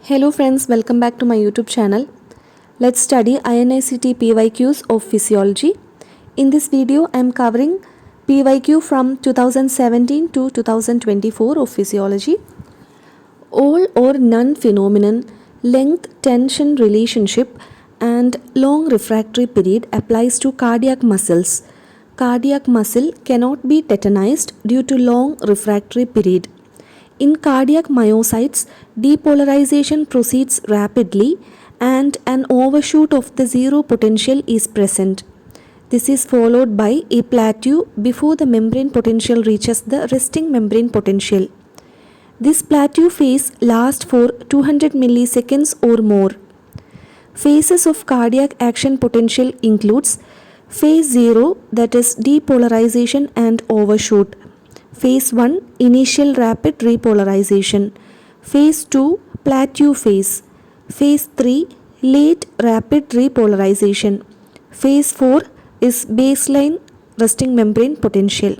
Hello friends, welcome back to my YouTube channel. Let's study Inicet PYQs of Physiology. In this video, I am covering PYQ from 2017 to 2024 of Physiology. All or none phenomenon, length tension relationship and long refractory period applies to cardiac muscles. Cardiac muscle cannot be tetanized due to long refractory period. In cardiac myocytes, depolarization proceeds rapidly and an overshoot of the zero potential is present. This is followed by a plateau before the membrane potential reaches the resting membrane potential. This plateau phase lasts for 200 milliseconds or more. Phases of cardiac action potential includes phase 0, that is depolarization and overshoot. Phase 1, initial rapid repolarization. Phase 2, plateau phase. Phase 3, late rapid repolarization. Phase 4 is baseline resting membrane potential.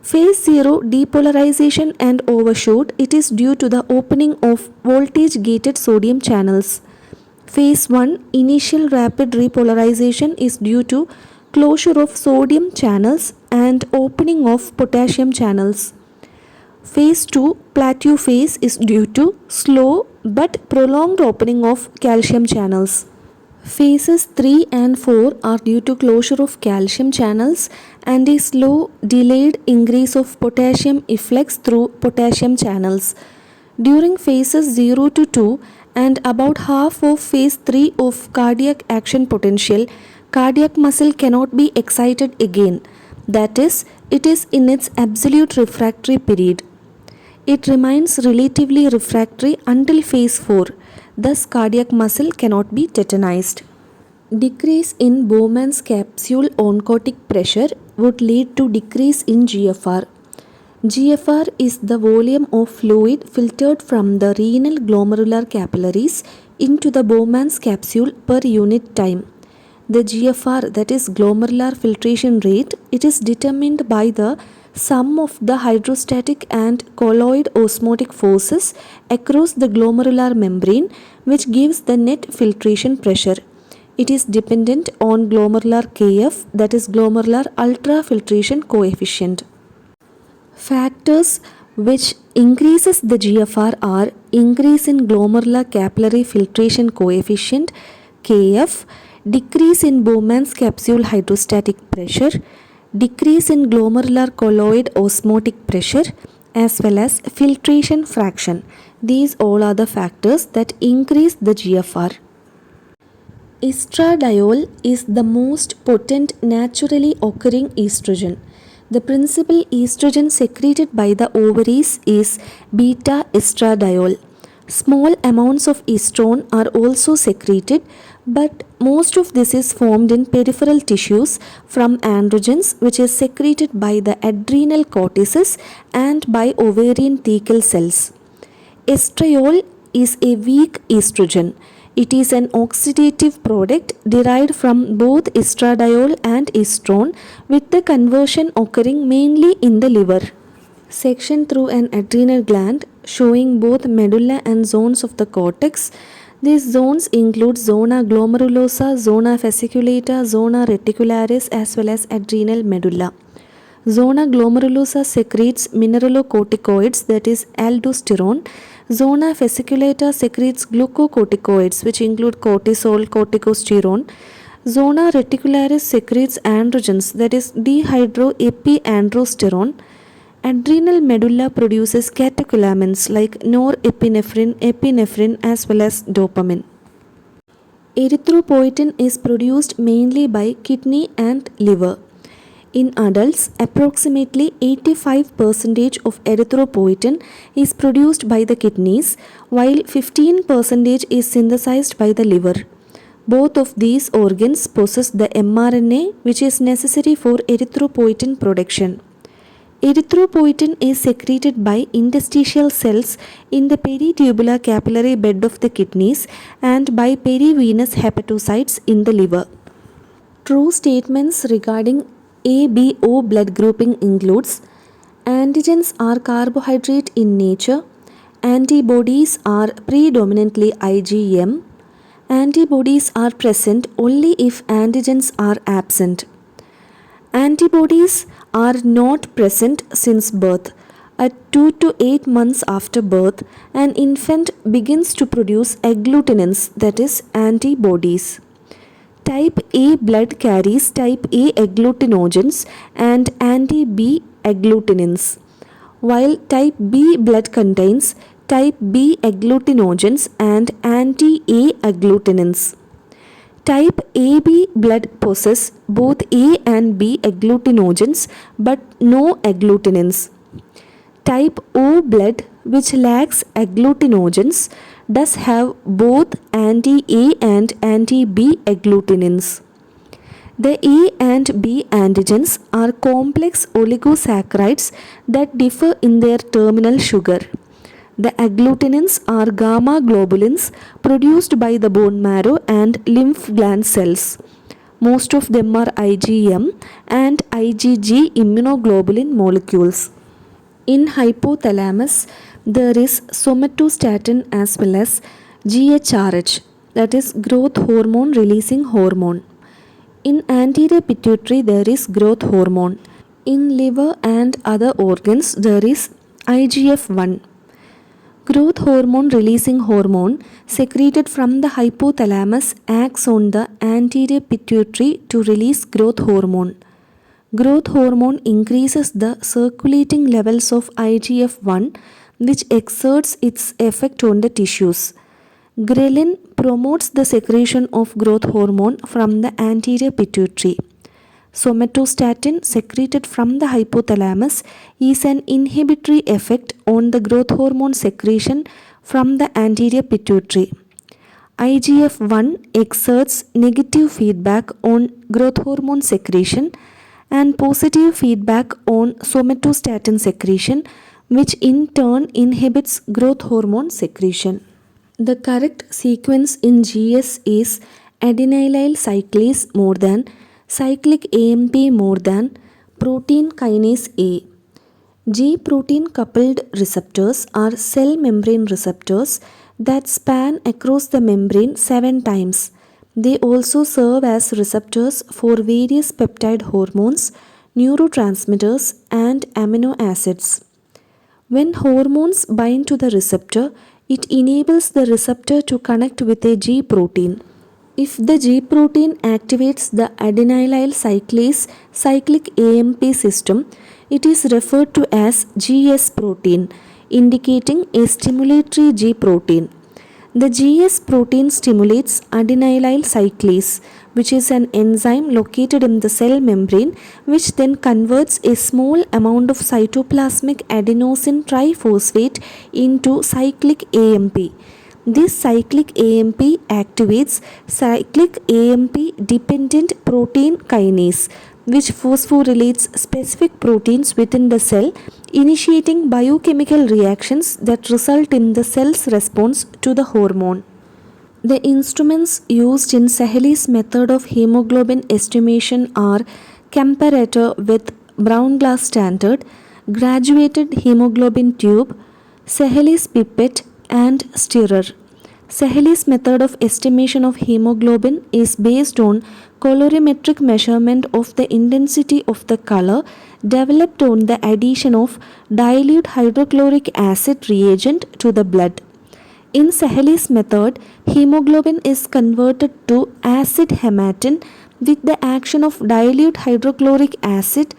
Phase 0, depolarization and overshoot, it is due to the opening of voltage gated sodium channels. Phase 1, initial rapid repolarization, is due to closure of sodium channels and opening of potassium channels. Phase 2, plateau phase, is due to slow but prolonged opening of calcium channels. Phases 3 and 4 are due to closure of calcium channels and a slow delayed increase of potassium efflux through potassium channels. During phases 0 to 2 and about half of phase 3 of cardiac action potential, cardiac muscle cannot be excited again. That is, it is in its absolute refractory period. It remains relatively refractory until phase 4. Thus, cardiac muscle cannot be tetanized. Decrease in Bowman's capsule oncotic pressure would lead to decrease in GFR. GFR is the volume of fluid filtered from the renal glomerular capillaries into the Bowman's capsule per unit time. The GFR, that is glomerular filtration rate, it is determined by the sum of the hydrostatic and colloid osmotic forces across the glomerular membrane, which gives the net filtration pressure. It is dependent on glomerular KF, that is glomerular ultrafiltration coefficient. Factors which increases the GFR are increase in glomerular capillary filtration coefficient KF, decrease in Bowman's capsule hydrostatic pressure, decrease in glomerular colloid osmotic pressure, as well as filtration fraction. These all are the factors that increase the GFR. Estradiol is the most potent naturally occurring estrogen. The principal estrogen secreted by the ovaries is beta estradiol. Small amounts of estrone are also secreted, but most of this is formed in peripheral tissues from androgens, which is secreted by the adrenal cortices and by ovarian thecal cells. Estriol is a weak estrogen. It is an oxidative product derived from both estradiol and estrone, with the conversion occurring mainly in the liver. Section through an adrenal gland showing both medulla and zones of the cortex. These zones include zona glomerulosa, zona fasciculata, zona reticularis, as well as adrenal medulla. Zona glomerulosa secretes mineralocorticoids, that is aldosterone. Zona fasciculata secretes glucocorticoids, which include cortisol, corticosterone. Zona reticularis secretes androgens, that is dehydroepiandrosterone. Adrenal medulla produces catecholamines like norepinephrine, epinephrine, as well as dopamine. Erythropoietin is produced mainly by kidney and liver. In adults, approximately 85% of erythropoietin is produced by the kidneys, while 15% is synthesized by the liver. Both of these organs possess the mRNA, which is necessary for erythropoietin production. Erythropoietin is secreted by interstitial cells in the peritubular capillary bed of the kidneys and by perivenous hepatocytes in the liver. True statements regarding ABO blood grouping includes: antigens are carbohydrate in nature, Antibodies are predominantly IgM. Antibodies are present only if antigens are absent. Antibodies are not present since birth. At 2 to 8 months after birth, an infant begins to produce agglutinins, that is, antibodies. Type A blood carries type A agglutinogens and anti-B agglutinins, while type B blood contains type B agglutinogens and anti-A agglutinins. Type AB blood possesses both A and B agglutinogens but no agglutinins. Type O blood, which lacks agglutinogens, does have both anti-A and anti-B agglutinins. The A and B antigens are complex oligosaccharides that differ in their terminal sugar. The agglutinins are gamma globulins produced by the bone marrow and lymph gland cells. Most of them are IgM and IgG immunoglobulin molecules. In hypothalamus, there is somatostatin as well as GHRH, that is growth hormone releasing hormone. In anterior pituitary, there is growth hormone. In liver and other organs, there is IGF-1. Growth hormone releasing hormone secreted from the hypothalamus acts on the anterior pituitary to release growth hormone. Growth hormone increases the circulating levels of IGF-1, which exerts its effect on the tissues. Ghrelin promotes the secretion of growth hormone from the anterior pituitary. Somatostatin secreted from the hypothalamus is an inhibitory effect on the growth hormone secretion from the anterior pituitary. IGF-1 exerts negative feedback on growth hormone secretion and positive feedback on somatostatin secretion, which in turn inhibits growth hormone secretion. The correct sequence in GS is adenylyl cyclase more than cyclic AMP more than protein kinase A. G protein coupled receptors are cell membrane receptors that span across the membrane 7 times. They also serve as receptors for various peptide hormones, neurotransmitters, and amino acids. When hormones bind to the receptor, it enables the receptor to connect with a G protein. If the G protein activates the adenylyl cyclase cyclic AMP system, it is referred to as GS protein, indicating a stimulatory G protein. The GS protein stimulates adenylyl cyclase, which is an enzyme located in the cell membrane, which then converts a small amount of cytoplasmic adenosine triphosphate into cyclic AMP. This cyclic AMP activates cyclic AMP dependent protein kinase, which phosphorylates specific proteins within the cell, initiating biochemical reactions that result in the cell's response to the hormone. The instruments used in Saheli's method of hemoglobin estimation are comparator with brown glass standard, graduated hemoglobin tube, Saheli's pipette, and stirrer. Saheli's method of estimation of hemoglobin is based on colorimetric measurement of the intensity of the color developed on the addition of dilute hydrochloric acid reagent to the blood. In Saheli's method, hemoglobin is converted to acid hematin with the action of dilute hydrochloric acid.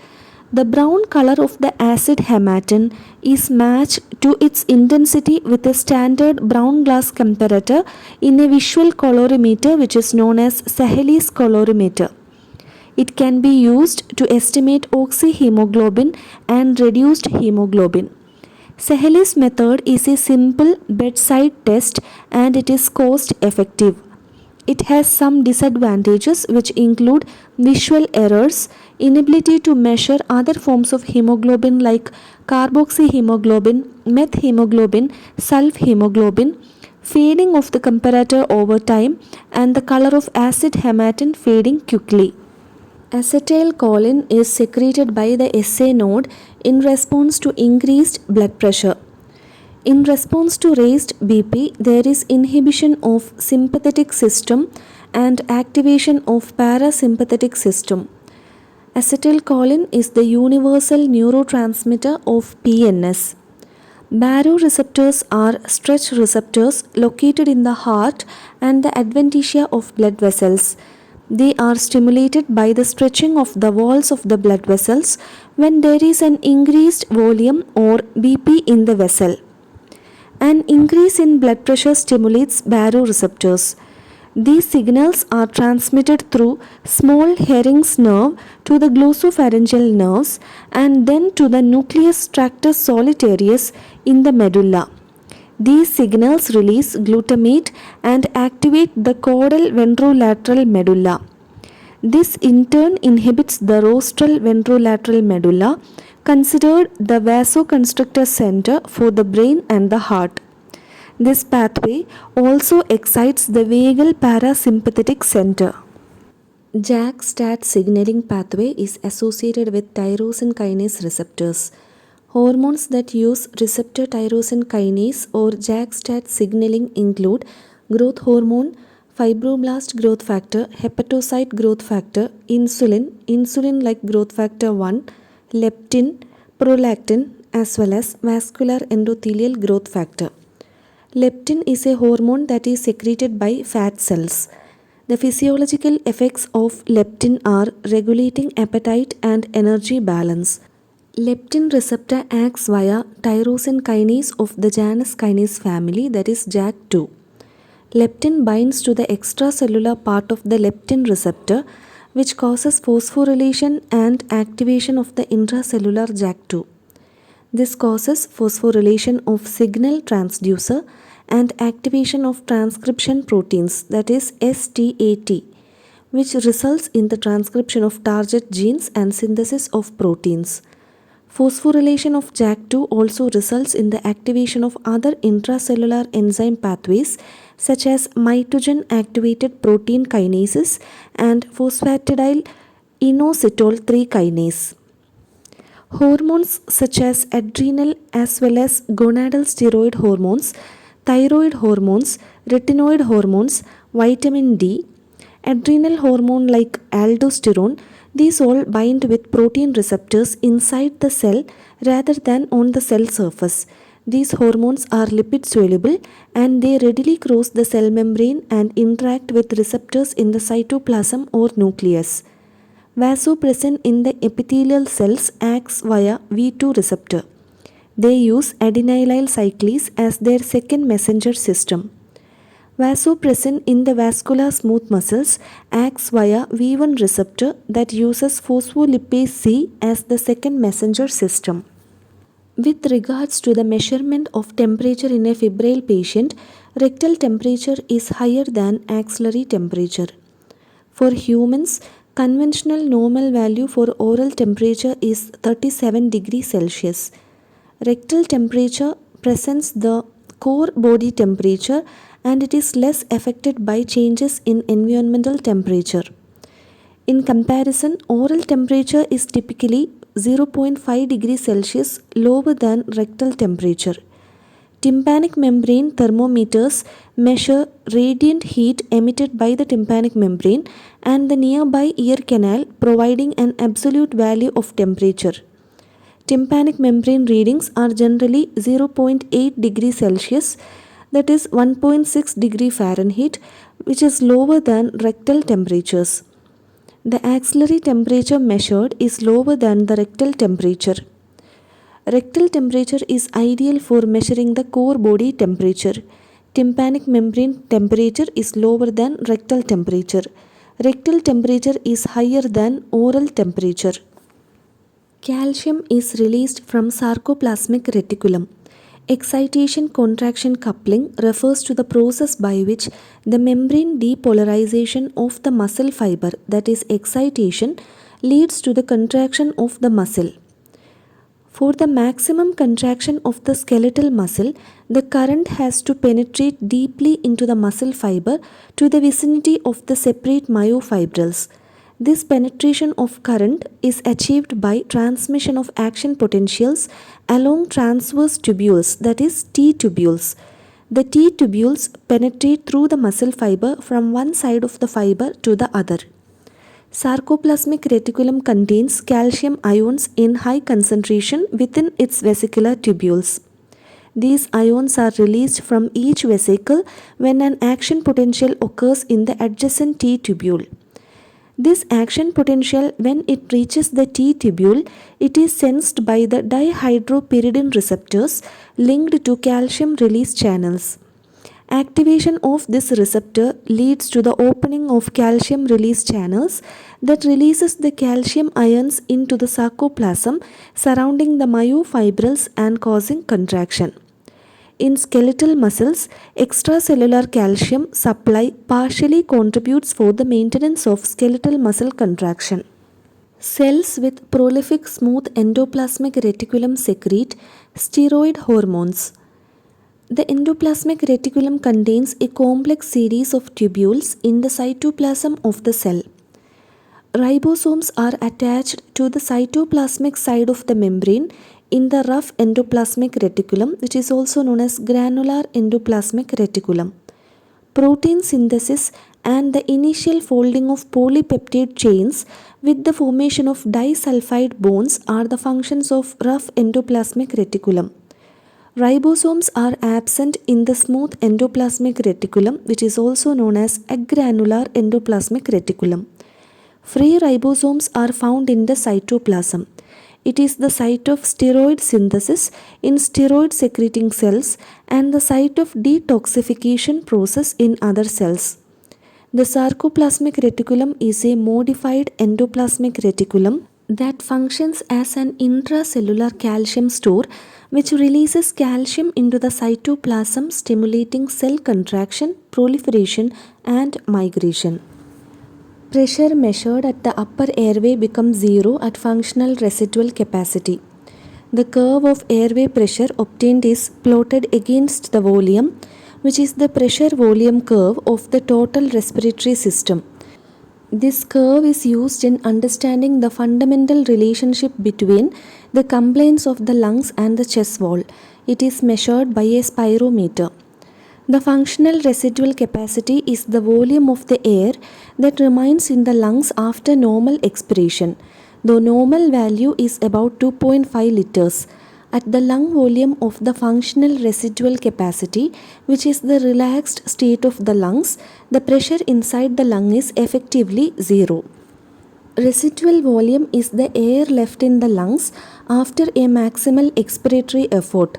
The brown color of the acid hematin is matched to its intensity with a standard brown glass comparator in a visual colorimeter, which is known as Saheli's colorimeter. It can be used to estimate oxyhemoglobin and reduced hemoglobin. Saheli's method is a simple bedside test and it is cost effective. It has some disadvantages, which include visual errors, inability to measure other forms of hemoglobin like carboxyhemoglobin, methemoglobin, sulfhemoglobin, fading of the comparator over time, and the color of acid hematin fading quickly. Acetylcholine is secreted by the SA node in response to increased blood pressure. In response to raised BP, there is inhibition of sympathetic system and activation of parasympathetic system. Acetylcholine is the universal neurotransmitter of PNS. Baroreceptors are stretch receptors located in the heart and the adventitia of blood vessels. They are stimulated by the stretching of the walls of the blood vessels when there is an increased volume or BP in the vessel. An increase in blood pressure stimulates baroreceptors. These signals are transmitted through small Heyring's nerve to the glossopharyngeal nerves and then to the nucleus tractus solitarius in the medulla. These signals release glutamate and activate the caudal ventrolateral medulla. This in turn inhibits the rostral ventrolateral medulla, considered the vasoconstrictor center for the brain and the heart. This pathway also excites the vagal parasympathetic center. JAK-STAT signaling pathway is associated with tyrosine kinase receptors. Hormones that use receptor tyrosine kinase or JAK-STAT signaling include growth hormone, fibroblast growth factor, hepatocyte growth factor, insulin-like growth factor 1, leptin, prolactin, as well as vascular endothelial growth factor. Leptin is a hormone that is secreted by fat cells. The physiological effects of leptin are regulating appetite and energy balance. Leptin receptor acts via tyrosine kinase of the Janus kinase family, that is JAK2. Leptin binds to the extracellular part of the leptin receptor, which causes phosphorylation and activation of the intracellular JAK2. This causes phosphorylation of signal transducer and activation of transcription proteins, that is STAT, which results in the transcription of target genes and synthesis of proteins. Phosphorylation of JAK2 also results in the activation of other intracellular enzyme pathways such as mitogen activated protein kinases and phosphatidyl inositol 3 kinase. Hormones such as adrenal as well as gonadal steroid hormones, thyroid hormones, retinoid hormones, vitamin D, adrenal hormone like aldosterone, these all bind with protein receptors inside the cell rather than on the cell surface. These hormones are lipid soluble and they readily cross the cell membrane and interact with receptors in the cytoplasm or nucleus. Vasopressin in the epithelial cells acts via V2 receptor. They use adenylyl cyclase as their second messenger system. Vasopressin in the vascular smooth muscles acts via V1 receptor that uses phospholipase C as the second messenger system. With regards to the measurement of temperature in a febrile patient, rectal temperature is higher than axillary temperature. For humans, conventional normal value for oral temperature is 37 degrees Celsius. Rectal temperature presents the core body temperature and it is less affected by changes in environmental temperature. In comparison, oral temperature is typically 0.5 degrees Celsius lower than rectal temperature. Tympanic membrane thermometers measure radiant heat emitted by the tympanic membrane and the nearby ear canal, providing an absolute value of temperature. Tympanic membrane readings are generally 0.8 degrees Celsius, that is 1.6 degree Fahrenheit, which is lower than rectal temperatures. The axillary temperature measured is lower than the rectal temperature. Rectal temperature is ideal for measuring the core body temperature. Tympanic membrane temperature is lower than rectal temperature. Rectal temperature is higher than oral temperature. Calcium is released from sarcoplasmic reticulum. Excitation contraction coupling refers to the process by which the membrane depolarization of the muscle fiber, that is excitation, leads to the contraction of the muscle. For the maximum contraction of the skeletal muscle, the current has to penetrate deeply into the muscle fiber to the vicinity of the separate myofibrils. This penetration of current is achieved by transmission of action potentials along transverse tubules, that is T tubules. The T tubules penetrate through the muscle fiber from one side of the fiber to the other. Sarcoplasmic reticulum contains calcium ions in high concentration within its vesicular tubules. These ions are released from each vesicle when an action potential occurs in the adjacent T tubule. This action potential, when it reaches the T tubule, it is sensed by the dihydropyridine receptors linked to calcium release channels. Activation of this receptor leads to the opening of calcium release channels that releases the calcium ions into the sarcoplasm surrounding the myofibrils and causing contraction. In skeletal muscles, extracellular calcium supply partially contributes for the maintenance of skeletal muscle contraction. Cells with prolific smooth endoplasmic reticulum secrete steroid hormones. The endoplasmic reticulum contains a complex series of tubules in the cytoplasm of the cell. Ribosomes are attached to the cytoplasmic side of the membrane in the rough endoplasmic reticulum, which is also known as granular endoplasmic reticulum. Protein synthesis and the initial folding of polypeptide chains with the formation of disulfide bonds are the functions of rough endoplasmic reticulum. Ribosomes are absent in the smooth endoplasmic reticulum, which is also known as agranular endoplasmic reticulum. Free ribosomes are found in the cytoplasm. It is the site of steroid synthesis in steroid secreting cells and the site of detoxification process in other cells. The sarcoplasmic reticulum is a modified endoplasmic reticulum that functions as an intracellular calcium store which releases calcium into the cytoplasm, stimulating cell contraction, proliferation, and migration. Pressure measured at the upper airway becomes zero at functional residual capacity. The curve of airway pressure obtained is plotted against the volume, which is the pressure volume curve of the total respiratory system. This curve is used in understanding the fundamental relationship between the compliance of the lungs and the chest wall. It is measured by a spirometer. The functional residual capacity is the volume of the air that remains in the lungs after normal expiration. The normal value is about 2.5 liters. At the lung volume of the functional residual capacity, which is the relaxed state of the lungs, the pressure inside the lung is effectively zero. Residual volume is the air left in the lungs after a maximal expiratory effort.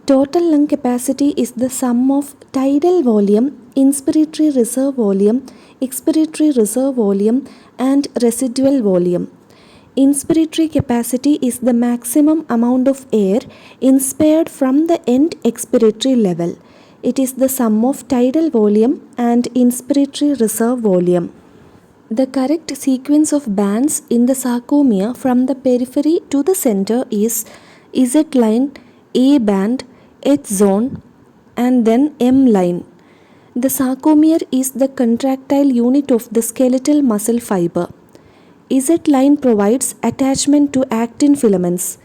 Total lung capacity is the sum of tidal volume, inspiratory reserve volume, expiratory reserve volume, and residual volume. Inspiratory capacity is the maximum amount of air inspired from the end expiratory level. It is the sum of tidal volume and inspiratory reserve volume. The correct sequence of bands in the sarcomere from the periphery to the center is Z line, A band, H zone, and then M line. The sarcomere is the contractile unit of the skeletal muscle fiber. Z line provides attachment to actin filaments.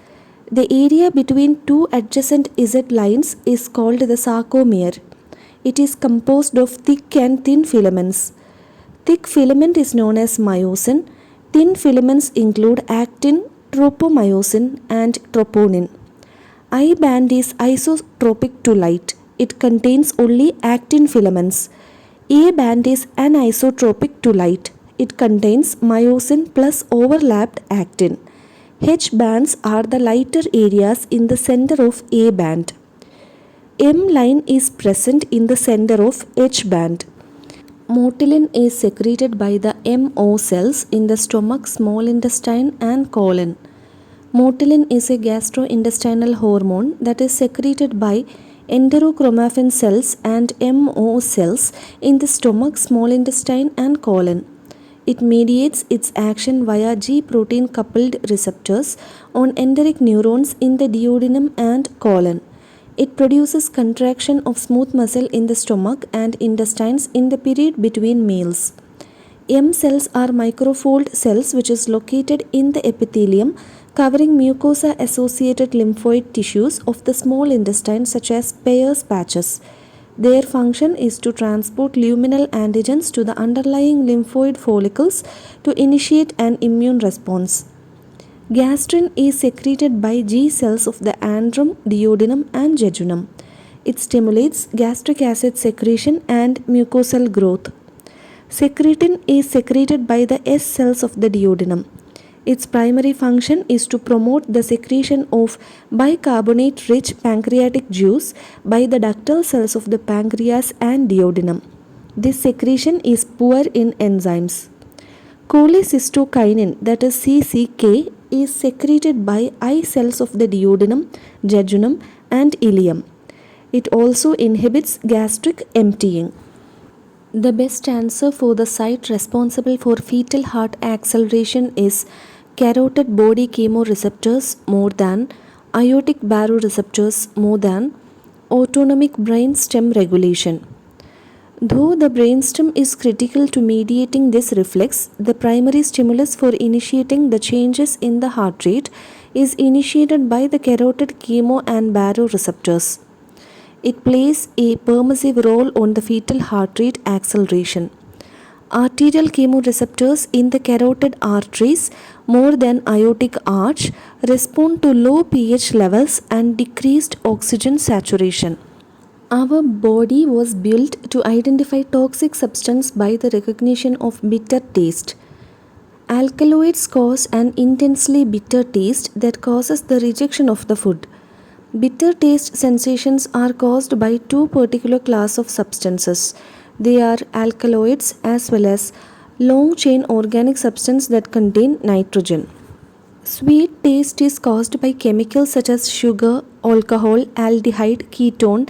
The area between two adjacent Z lines is called the sarcomere. It is composed of thick and thin filaments. Thick filament is known as myosin. Thin filaments include actin, tropomyosin, and troponin. I band is isotropic to light. It contains only actin filaments. A band is anisotropic to light. It contains myosin plus overlapped actin. H bands are the lighter areas in the center of A band. M line is present in the center of H band. Motilin is secreted by the MO cells in the stomach, small intestine, and colon. Motilin is a gastrointestinal hormone that is secreted by enterochromaffin cells and MO cells in the stomach, small intestine, and colon. It mediates its action via G protein coupled receptors on enteric neurons in the duodenum and colon. It produces contraction of smooth muscle in the stomach and intestines in the period between meals. M cells are microfold cells which is located in the epithelium covering mucosa associated lymphoid tissues of the small intestine such as Peyer's patches. Their function is to transport luminal antigens to the underlying lymphoid follicles to initiate an immune response. Gastrin is secreted by G cells of the antrum, duodenum and jejunum. It stimulates gastric acid secretion and mucosal growth. Secretin is secreted by the S cells of the duodenum. Its primary function is to promote the secretion of bicarbonate-rich pancreatic juice by the ductal cells of the pancreas and duodenum. This secretion is poor in enzymes. Cholecystokinin, that is CCK, is secreted by I cells of the duodenum, jejunum and ileum. It also inhibits gastric emptying. The best answer for the site responsible for fetal heart acceleration is carotid body chemoreceptors more than, aortic baroreceptors more than, autonomic brain stem regulation. Though the brainstem is critical to mediating this reflex, the primary stimulus for initiating the changes in the heart rate is initiated by the carotid chemo and baroreceptors. It plays a permissive role on the fetal heart rate acceleration. Arterial chemoreceptors in the carotid arteries more than aortic arch respond to low pH levels and decreased oxygen saturation. Our body was built to identify toxic substance by the recognition of bitter taste. Alkaloids cause an intensely bitter taste that causes the rejection of the food. Bitter taste sensations are caused by two particular class of substances. They are alkaloids as well as long-chain organic substances that contain nitrogen. Sweet taste is caused by chemicals such as sugar, alcohol, aldehyde, ketone,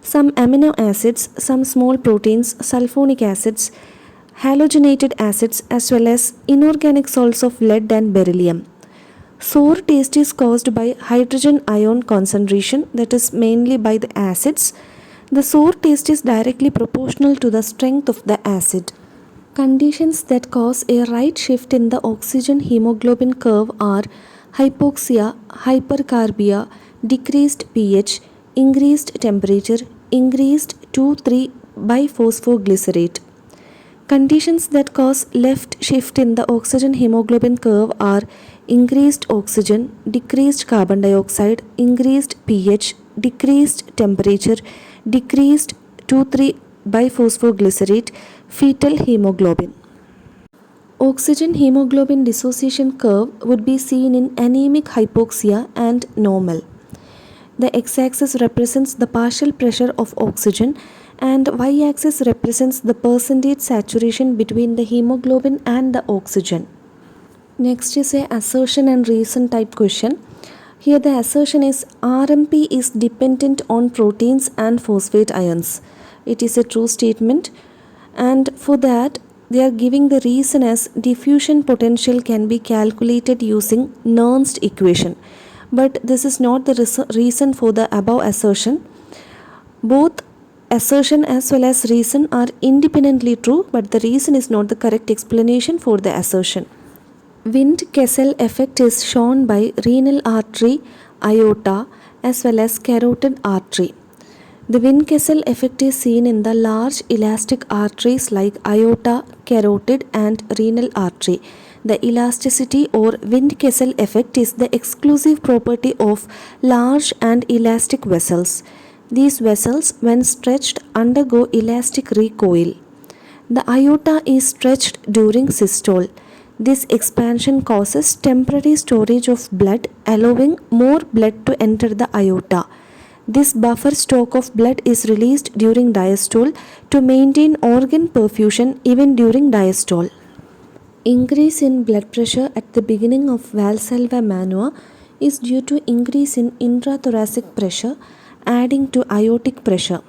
some amino acids, some small proteins, sulfonic acids, halogenated acids as well as inorganic salts of lead and beryllium. Sour taste is caused by hydrogen ion concentration, that is mainly by the acids. The sour taste is directly proportional to the strength of the acid. Conditions that cause a right shift in the oxygen hemoglobin curve are hypoxia, hypercarbia, decreased pH, increased temperature, increased 2,3 biphosphoglycerate. Conditions that cause left shift in the oxygen hemoglobin curve are increased oxygen, decreased carbon dioxide, increased pH, decreased temperature, decreased 2,3 biphosphoglycerate, fetal hemoglobin. Oxygen hemoglobin dissociation curve would be seen in anemic hypoxia and normal. The x-axis represents the partial pressure of oxygen and y-axis represents the percentage saturation between the hemoglobin and the oxygen. Next is a assertion and reason type question. Here the assertion is RMP is dependent on proteins and phosphate ions. It is a true statement, and for that they are giving the reason as diffusion potential can be calculated using Nernst equation. But this is not the reason for the above assertion. Both assertion as well as reason are independently true, but the reason is not the correct explanation for the assertion. Wind-Kessel effect is shown by renal artery, aorta as well as carotid artery. The Wind-Kessel effect is seen in the large elastic arteries like aorta, carotid and renal artery. The elasticity or Wind-Kessel effect is the exclusive property of large and elastic vessels. These vessels, when stretched, undergo elastic recoil. The aorta is stretched during systole. This expansion causes temporary storage of blood, allowing more blood to enter the aorta. This buffer stock of blood is released during diastole to maintain organ perfusion even during diastole. Increase in blood pressure at the beginning of Valsalva manua is due to increase in intrathoracic pressure adding to aortic pressure.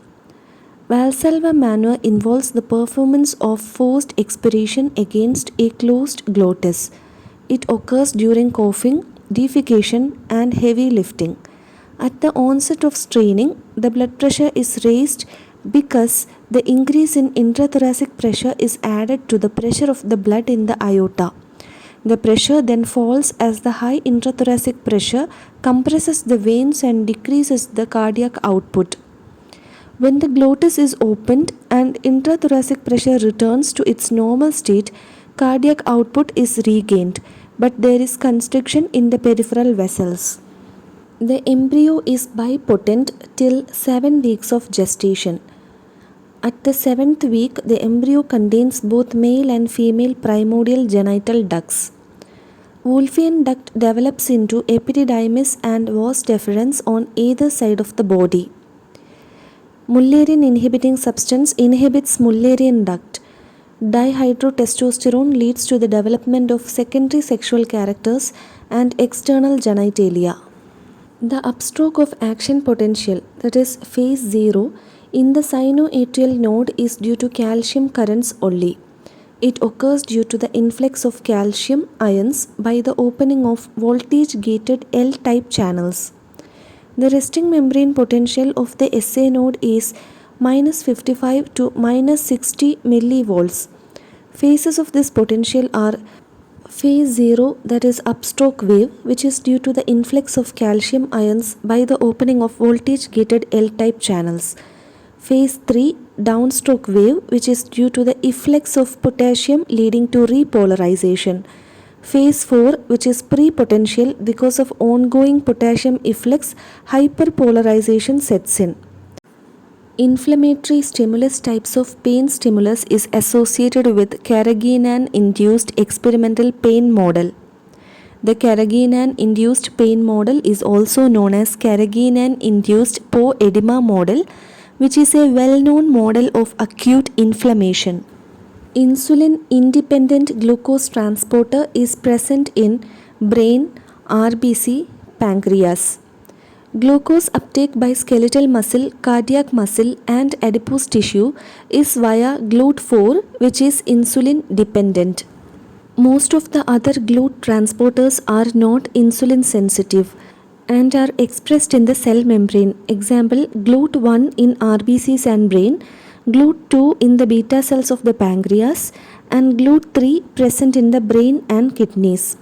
Valsalva manua involves the performance of forced expiration against a closed glottis. It occurs during coughing, defecation and heavy lifting. At the onset of straining, the blood pressure is raised because The increase in intrathoracic pressure is added to the pressure of the blood in the aorta. The pressure then falls as the high intrathoracic pressure compresses the veins and decreases the cardiac output. When the glottis is opened and intrathoracic pressure returns to its normal state, cardiac output is regained, but there is constriction in the peripheral vessels. The embryo is bipotent till 7 weeks of gestation. At the 7th week, the embryo contains both male and female primordial genital ducts. Wolffian duct develops into epididymis and vas deferens on either side of the body. Mullerian inhibiting substance inhibits Mullerian duct. Dihydrotestosterone leads to the development of secondary sexual characters and external genitalia. The upstroke of action potential, that is phase 0, in the sinoatrial node is due to calcium currents only. It occurs due to the influx of calcium ions by the opening of voltage-gated L-type channels. The resting membrane potential of the SA node is minus 55 to minus 60 millivolts. Phases of this potential are phase 0, that is upstroke wave, which is due to the influx of calcium ions by the opening of voltage-gated L-type channels. Phase 3, downstroke wave, which is due to the efflux of potassium leading to repolarization. Phase 4, which is pre-potential, because of ongoing potassium efflux, hyperpolarization sets in. Inflammatory stimulus types of pain stimulus is associated with Carrageenan-induced experimental pain model. The Carrageenan-induced pain model is also known as Carrageenan-induced poedema model, which is a well-known model of acute inflammation. Insulin-independent glucose transporter is present in brain, RBC, pancreas. Glucose uptake by skeletal muscle, cardiac muscle and adipose tissue is via GLUT4, which is insulin dependent. Most of the other GLUT transporters are not insulin sensitive and are expressed in the cell membrane. Example, GLUT1 in RBCs and brain, GLUT2 in the beta cells of the pancreas and GLUT3 present in the brain and kidneys.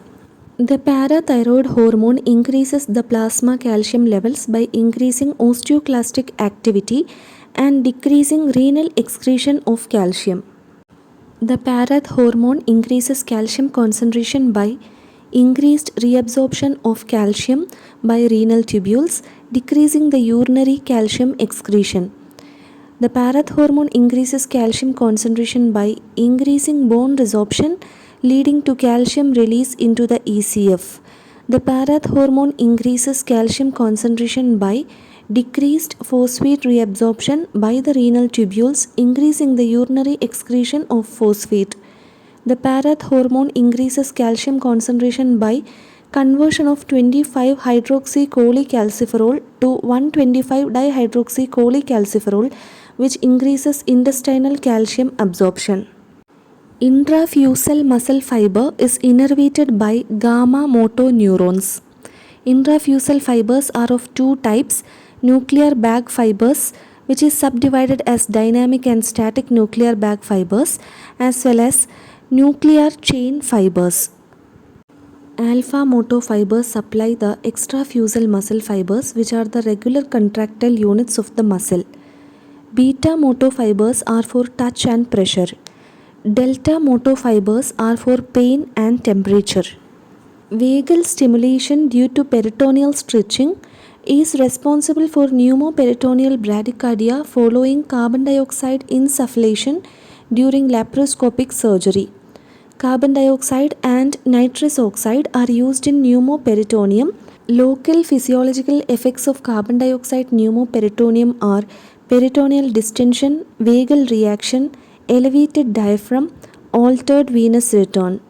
The parathyroid hormone increases the plasma calcium levels by increasing osteoclastic activity and decreasing renal excretion of calcium. The parath hormone increases calcium concentration by increased reabsorption of calcium by renal tubules, decreasing the urinary calcium excretion. The parath hormone increases calcium concentration by increasing bone resorption, leading to calcium release into the ECF. The parath hormone increases calcium concentration by decreased phosphate reabsorption by the renal tubules, increasing the urinary excretion of phosphate. The parath hormone increases calcium concentration by conversion of 25 hydroxycholecalciferol to 125 dihydroxycholecalciferol, which increases intestinal calcium absorption. Intrafusal muscle fiber is innervated by gamma motoneurons. Intrafusal fibers are of two types: nuclear bag fibers, which is subdivided as dynamic and static nuclear bag fibers, as well as nuclear chain fibers. Alpha motofibers supply the extrafusal muscle fibers, which are the regular contractile units of the muscle. Beta motofibers are for touch and pressure. Delta motofibers are for pain and temperature. Vagal stimulation due to peritoneal stretching is responsible for pneumoperitoneal bradycardia following carbon dioxide insufflation during laparoscopic surgery. Carbon dioxide and nitrous oxide are used in pneumoperitoneum. Local physiological effects of carbon dioxide pneumoperitoneum are peritoneal distension, vagal reaction, elevated diaphragm, altered venous return.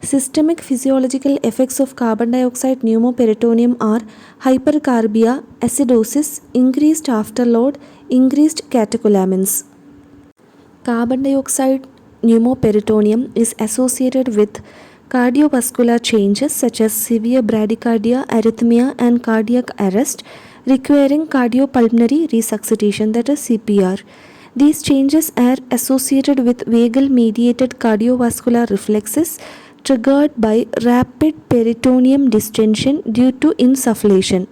Systemic physiological effects of carbon dioxide pneumoperitoneum are hypercarbia, acidosis, increased afterload, increased catecholamines. Carbon dioxide pneumoperitoneum is associated with cardiovascular changes such as severe bradycardia, arrhythmia and cardiac arrest requiring cardiopulmonary resuscitation, that is CPR. These changes are associated with vagal mediated cardiovascular reflexes triggered by rapid peritoneum distension due to insufflation.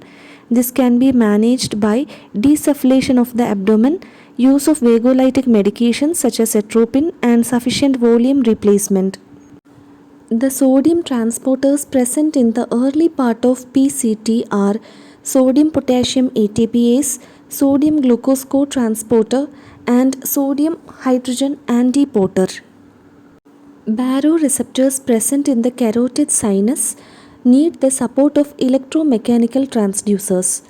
This can be managed by desufflation of the abdomen, use of vagolytic medications such as atropine, and sufficient volume replacement. The sodium transporters present in the early part of PCT are sodium potassium ATPase, sodium glucose cotransporter, and sodium hydrogen antiporter. Baroreceptors present in the carotid sinus need the support of electromechanical transducers.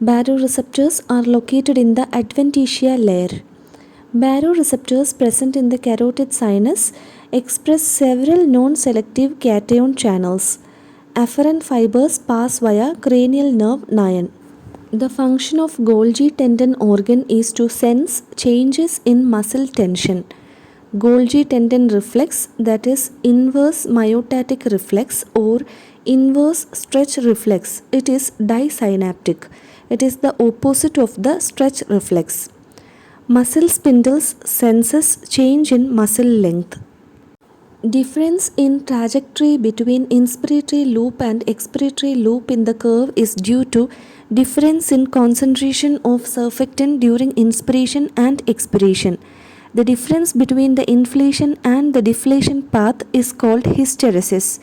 Baroreceptors are located in the adventitia layer. Baroreceptors present in the carotid sinus express several non-selective cation channels. Afferent fibers pass via cranial nerve 9. The function of Golgi tendon organ is to sense changes in muscle tension. Golgi tendon reflex, that is inverse myotatic reflex or inverse stretch reflex, it is disynaptic. It is the opposite of the stretch reflex. Muscle spindles senses change in muscle length. Difference in trajectory between inspiratory loop and expiratory loop in the curve is due to difference in concentration of surfactant during inspiration and expiration. The difference between the inflation and the deflation path is called hysteresis.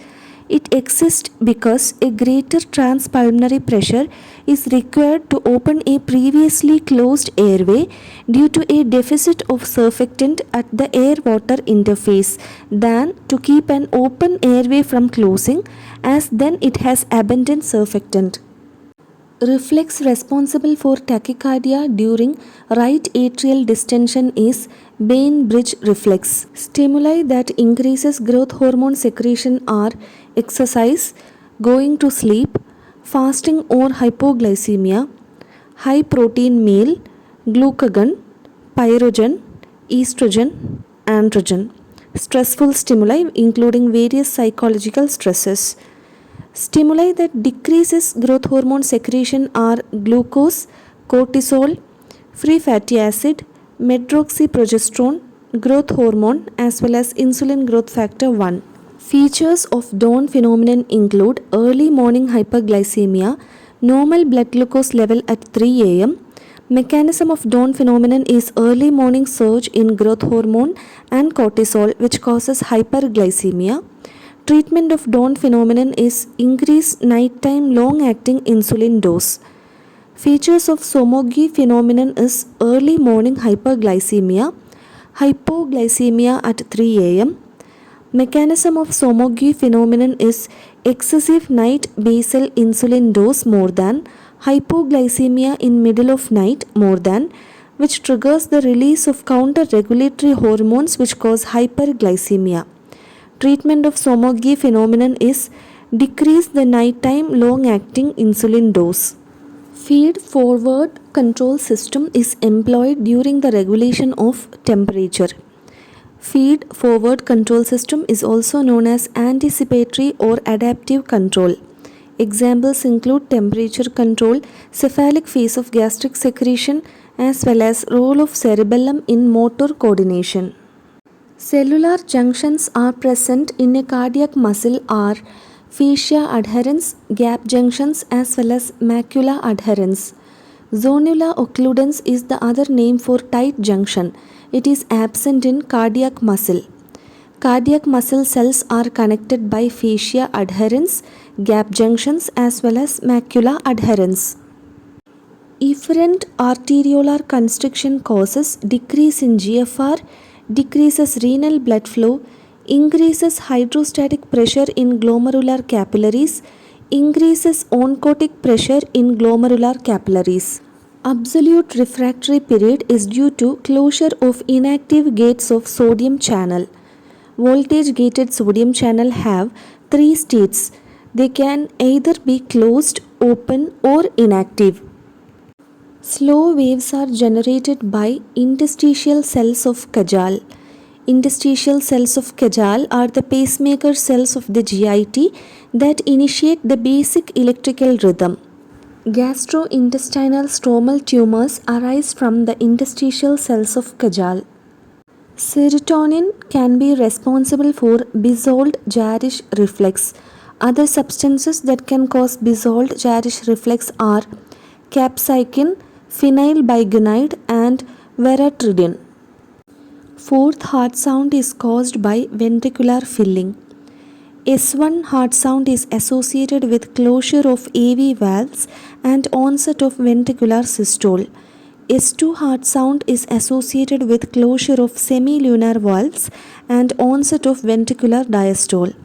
It exists because a greater transpulmonary pressure is required to open a previously closed airway due to a deficit of surfactant at the air-water interface than to keep an open airway from closing, as then it has abundant surfactant. Reflex responsible for tachycardia during right atrial distension is Bain-Bridge reflex. Stimuli that increases growth hormone secretion are exercise, going to sleep, fasting or hypoglycemia, high protein meal, glucagon, pyrogen, estrogen, androgen. Stressful stimuli including various psychological stresses. Stimuli that decreases growth hormone secretion are glucose, cortisol, free fatty acid, medroxyprogesterone, growth hormone as well as insulin growth factor 1. Features of dawn phenomenon include early morning hyperglycemia, normal blood glucose level at 3 am. Mechanism of dawn phenomenon is early morning surge in growth hormone and cortisol which causes hyperglycemia. Treatment of dawn phenomenon is increased nighttime long-acting insulin dose. Features of Somogyi phenomenon is early morning hyperglycemia, hypoglycemia at 3 am. Mechanism of Somogyi phenomenon is excessive night basal insulin dose more than, hypoglycemia in middle of night more than, which triggers the release of counter-regulatory hormones which cause hyperglycemia. Treatment of Somogyi phenomenon is decrease the nighttime long-acting insulin dose. Feed-forward control system is employed during the regulation of temperature. Feed-forward control system is also known as anticipatory or adaptive control. Examples include temperature control, cephalic phase of gastric secretion, as well as role of cerebellum in motor coordination. Cellular junctions are present in a cardiac muscle are fascia adherens, gap junctions as well as macula adherens. Zonula occludens is the other name for tight junction. It is absent in cardiac muscle. Cardiac muscle cells are connected by fascia adherens, gap junctions as well as macula adherens. Efferent arteriolar constriction causes decrease in GFR, decreases renal blood flow, increases hydrostatic pressure in glomerular capillaries, increases oncotic pressure in glomerular capillaries. Absolute refractory period is due to closure of inactive gates of sodium channel. Voltage gated sodium channel have 3 states. They can either be closed, open or inactive. Slow waves are generated by interstitial cells of Cajal. Interstitial cells of Cajal are the pacemaker cells of the GIT that initiate the basic electrical rhythm. Gastrointestinal stromal tumors arise from the interstitial cells of Kajal. Serotonin can be responsible for Bizold-Jarisch reflex. Other substances that can cause Bizold-Jarisch reflex are capsaicin, phenylbiguanide, and veratridine. Fourth heart sound is caused by ventricular filling. S1 heart sound is associated with closure of AV valves and onset of ventricular systole. S2 heart sound is associated with closure of semilunar valves and onset of ventricular diastole.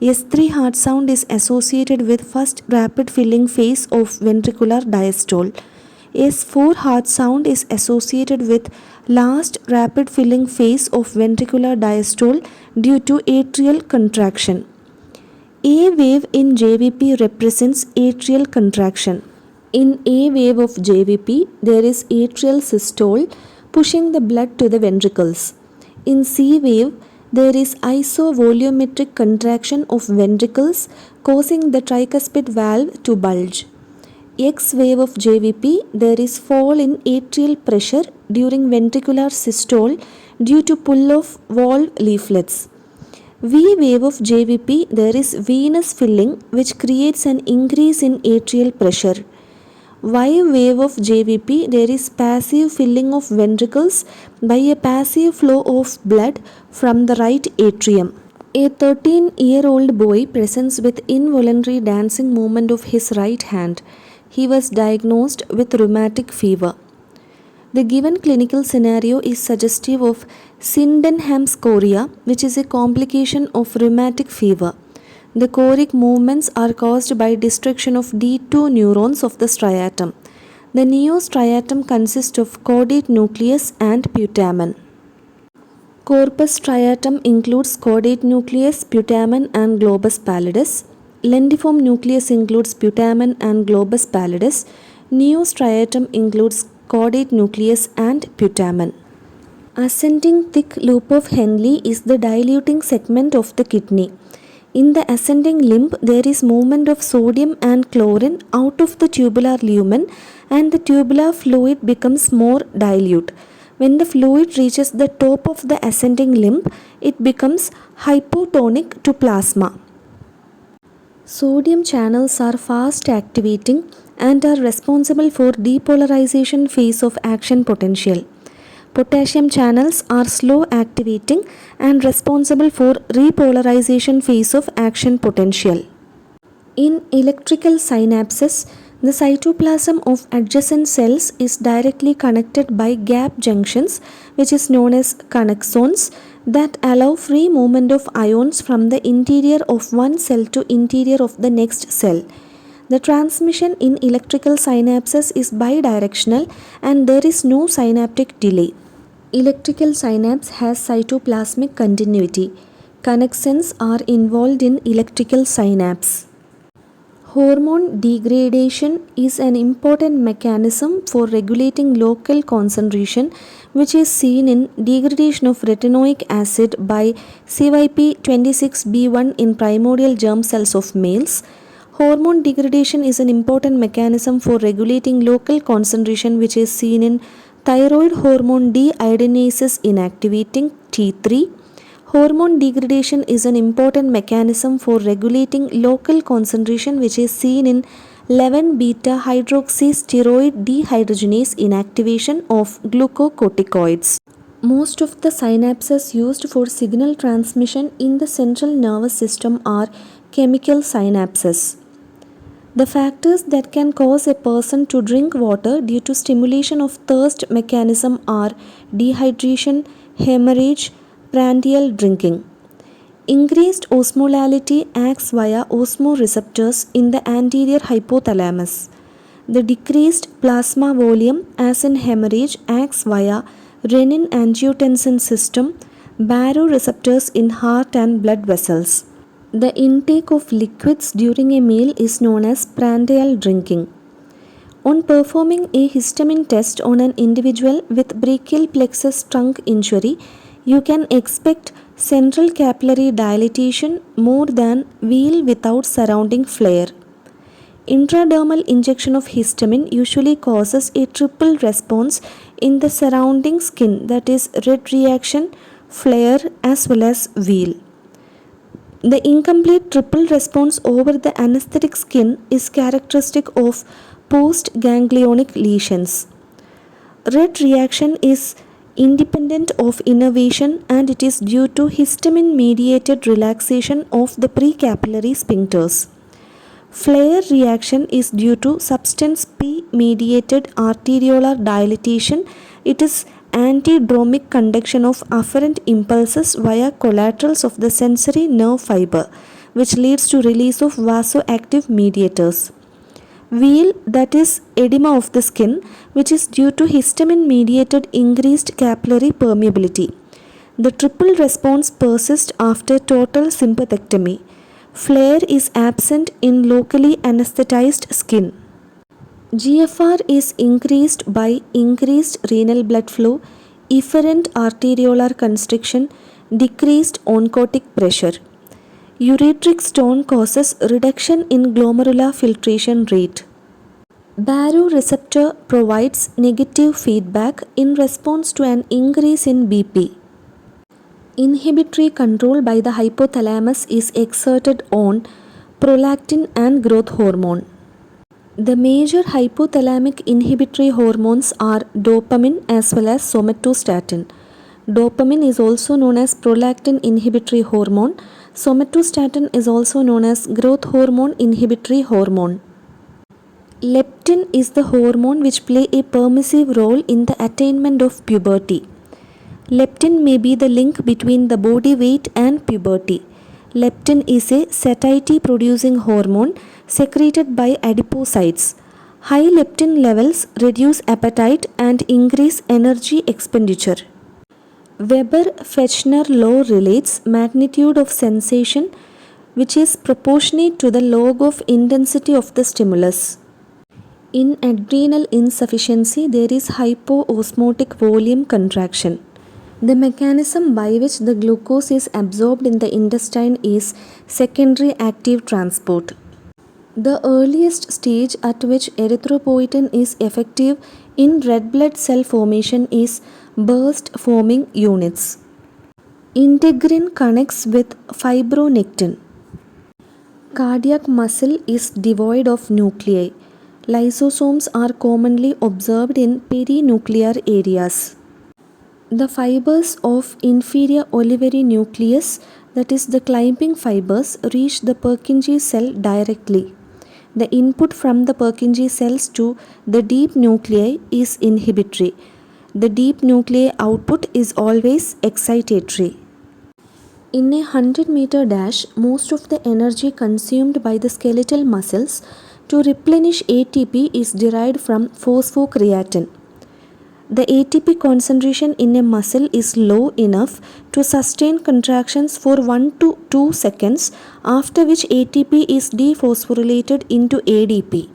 S3 heart sound is associated with first rapid filling phase of ventricular diastole. S4 heart sound is associated with last rapid filling phase of ventricular diastole due to atrial contraction. A wave in JVP represents atrial contraction. In A wave of JVP, there is atrial systole pushing the blood to the ventricles. In C wave, there is isovolumetric contraction of ventricles causing the tricuspid valve to bulge. X wave of JVP, there is fall in atrial pressure during ventricular systole due to pull of valve leaflets. V wave of JVP, there is venous filling which creates an increase in atrial pressure. Y wave of JVP, there is passive filling of ventricles by a passive flow of blood from the right atrium. A 13-year-old boy presents with involuntary dancing movement of his right hand. He was diagnosed with rheumatic fever. The given clinical scenario is suggestive of Sydenham's chorea, which is a complication of rheumatic fever. The choric movements are caused by destruction of D2 neurons of the striatum. The neostriatum consists of caudate nucleus and putamen. Corpus striatum includes caudate nucleus, putamen, and globus pallidus. Lentiform nucleus includes putamen and globus pallidus. Neostriatum includes caudate nucleus and putamen. Ascending thick loop of Henle is the diluting segment of the kidney. In the ascending limb, there is movement of sodium and chlorine out of the tubular lumen and the tubular fluid becomes more dilute. When the fluid reaches the top of the ascending limb, it becomes hypotonic to plasma. Sodium channels are fast activating and are responsible for depolarization phase of action potential. Potassium channels are slow activating and responsible for repolarization phase of action potential. In electrical synapses, the cytoplasm of adjacent cells is directly connected by gap junctions, which is known as connexons, that allow free movement of ions from the interior of one cell to interior of the next cell. The transmission in electrical synapses is bidirectional and there is no synaptic delay. Electrical synapse has cytoplasmic continuity. Connexons are involved in electrical synapse. Hormone degradation is an important mechanism for regulating local concentration, which is seen in degradation of retinoic acid by CYP26B1 in primordial germ cells of males. Hormone degradation is an important mechanism for regulating local concentration, which is seen in thyroid hormone deiodinases inactivating T3. Hormone degradation is an important mechanism for regulating local concentration, which is seen in 11-beta hydroxysteroid dehydrogenase inactivation of glucocorticoids. Most of the synapses used for signal transmission in the central nervous system are chemical synapses. The factors that can cause a person to drink water due to stimulation of thirst mechanism are dehydration, hemorrhage, prandial drinking. Increased osmolality acts via osmoreceptors in the anterior hypothalamus. The decreased plasma volume, as in hemorrhage, acts via renin-angiotensin system, baroreceptors in heart and blood vessels. The intake of liquids during a meal is known as prandial drinking. On performing a histamine test on an individual with brachial plexus trunk injury, you can expect central capillary dilatation more than wheel without surrounding flare. Intradermal injection of histamine usually causes a triple response in the surrounding skin, that is red reaction, flare as well as wheal. The incomplete triple response over the anesthetic skin is characteristic of post-ganglionic lesions. Red reaction is independent of innervation and it is due to histamine-mediated relaxation of the precapillary sphincters. Flare reaction is due to substance P-mediated arteriolar dilatation. It is antidromic conduction of afferent impulses via collaterals of the sensory nerve fiber, which leads to release of vasoactive mediators. Wheal, that is edema of the skin, which is due to histamine mediated increased capillary permeability. The triple response persists after total sympathectomy. Flare is absent in locally anesthetized skin. GFR is increased by increased renal blood flow, efferent arteriolar constriction, decreased oncotic pressure. Ureteric stone causes reduction in glomerular filtration rate. Baroreceptor provides negative feedback in response to an increase in BP. Inhibitory control by the hypothalamus is exerted on prolactin and growth hormone. The major hypothalamic inhibitory hormones are dopamine as well as somatostatin. Dopamine is also known as prolactin inhibitory hormone. Somatostatin is also known as growth hormone inhibitory hormone. Leptin is the hormone which play a permissive role in the attainment of puberty. Leptin may be the link between the body weight and puberty. Leptin is a satiety-producing hormone secreted by adipocytes. High leptin levels reduce appetite and increase energy expenditure. Weber-Fechner law relates magnitude of sensation which is proportionate to the log of intensity of the stimulus. In adrenal insufficiency, there is hypoosmotic volume contraction. The mechanism by which the glucose is absorbed in the intestine is secondary active transport. The earliest stage at which erythropoietin is effective in red blood cell formation is burst forming units. Integrin connects with fibronectin. Cardiac muscle is devoid of nuclei. Lysosomes are commonly observed in perinuclear areas. The fibers of inferior olivary nucleus, that is the climbing fibers, reach the Purkinje cell directly. The input from the Purkinje cells to the deep nuclei is inhibitory. The deep nuclei output is always excitatory. In a 100-meter dash, most of the energy consumed by the skeletal muscles to replenish ATP is derived from phosphocreatine. The ATP concentration in a muscle is low enough to sustain contractions for 1 to 2 seconds, after which ATP is dephosphorylated into ADP.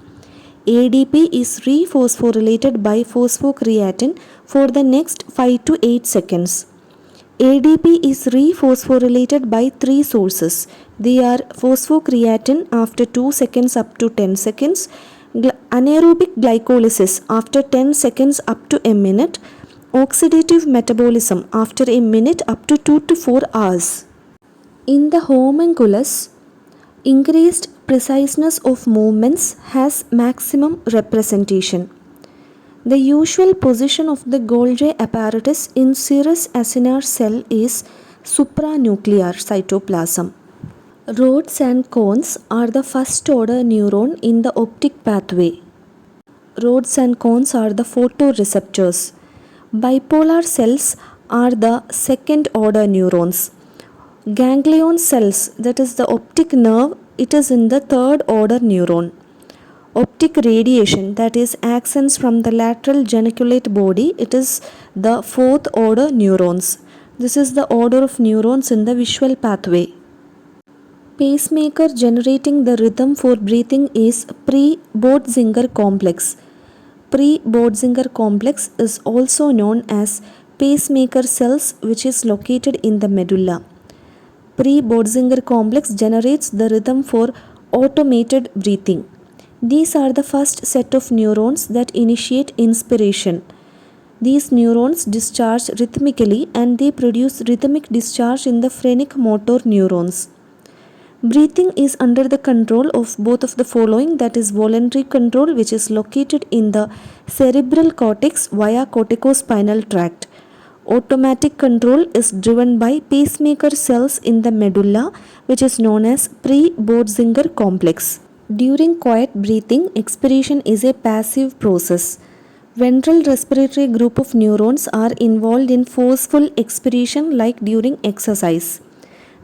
ADP is rephosphorylated by phosphocreatine for the next 5 to 8 seconds. ADP is rephosphorylated by 3 sources. They are phosphocreatine after 2 seconds up to 10 seconds, anaerobic glycolysis after 10 seconds up to a minute, oxidative metabolism after a minute up to 2 to 4 hours. In the homunculus, increased preciseness of movements has maximum representation. The usual position of the Golgi apparatus in serous acinar cell is supranuclear cytoplasm. Rods and cones are the first order neuron in the optic pathway. Rods and cones are the photoreceptors. Bipolar cells are the second order neurons. Ganglion cells, that is the optic nerve, it is in the third order neuron. Optic radiation, that is axons from the lateral geniculate body, it is the fourth order neurons. This is the order of neurons in the visual pathway. Pacemaker generating the rhythm for breathing is pre-Boettinger complex. Pre-Boettinger complex is also known as pacemaker cells, which is located in the medulla. Pre-Boettinger complex generates the rhythm for automated breathing. These are the first set of neurons that initiate inspiration. These neurons discharge rhythmically and they produce rhythmic discharge in the phrenic motor neurons. Breathing is under the control of both of the following, that is voluntary control, which is located in the cerebral cortex via corticospinal tract. Automatic control is driven by pacemaker cells in the medulla, which is known as pre-Boettinger complex. During quiet breathing, expiration is a passive process. Ventral respiratory group of neurons are involved in forceful expiration like during exercise.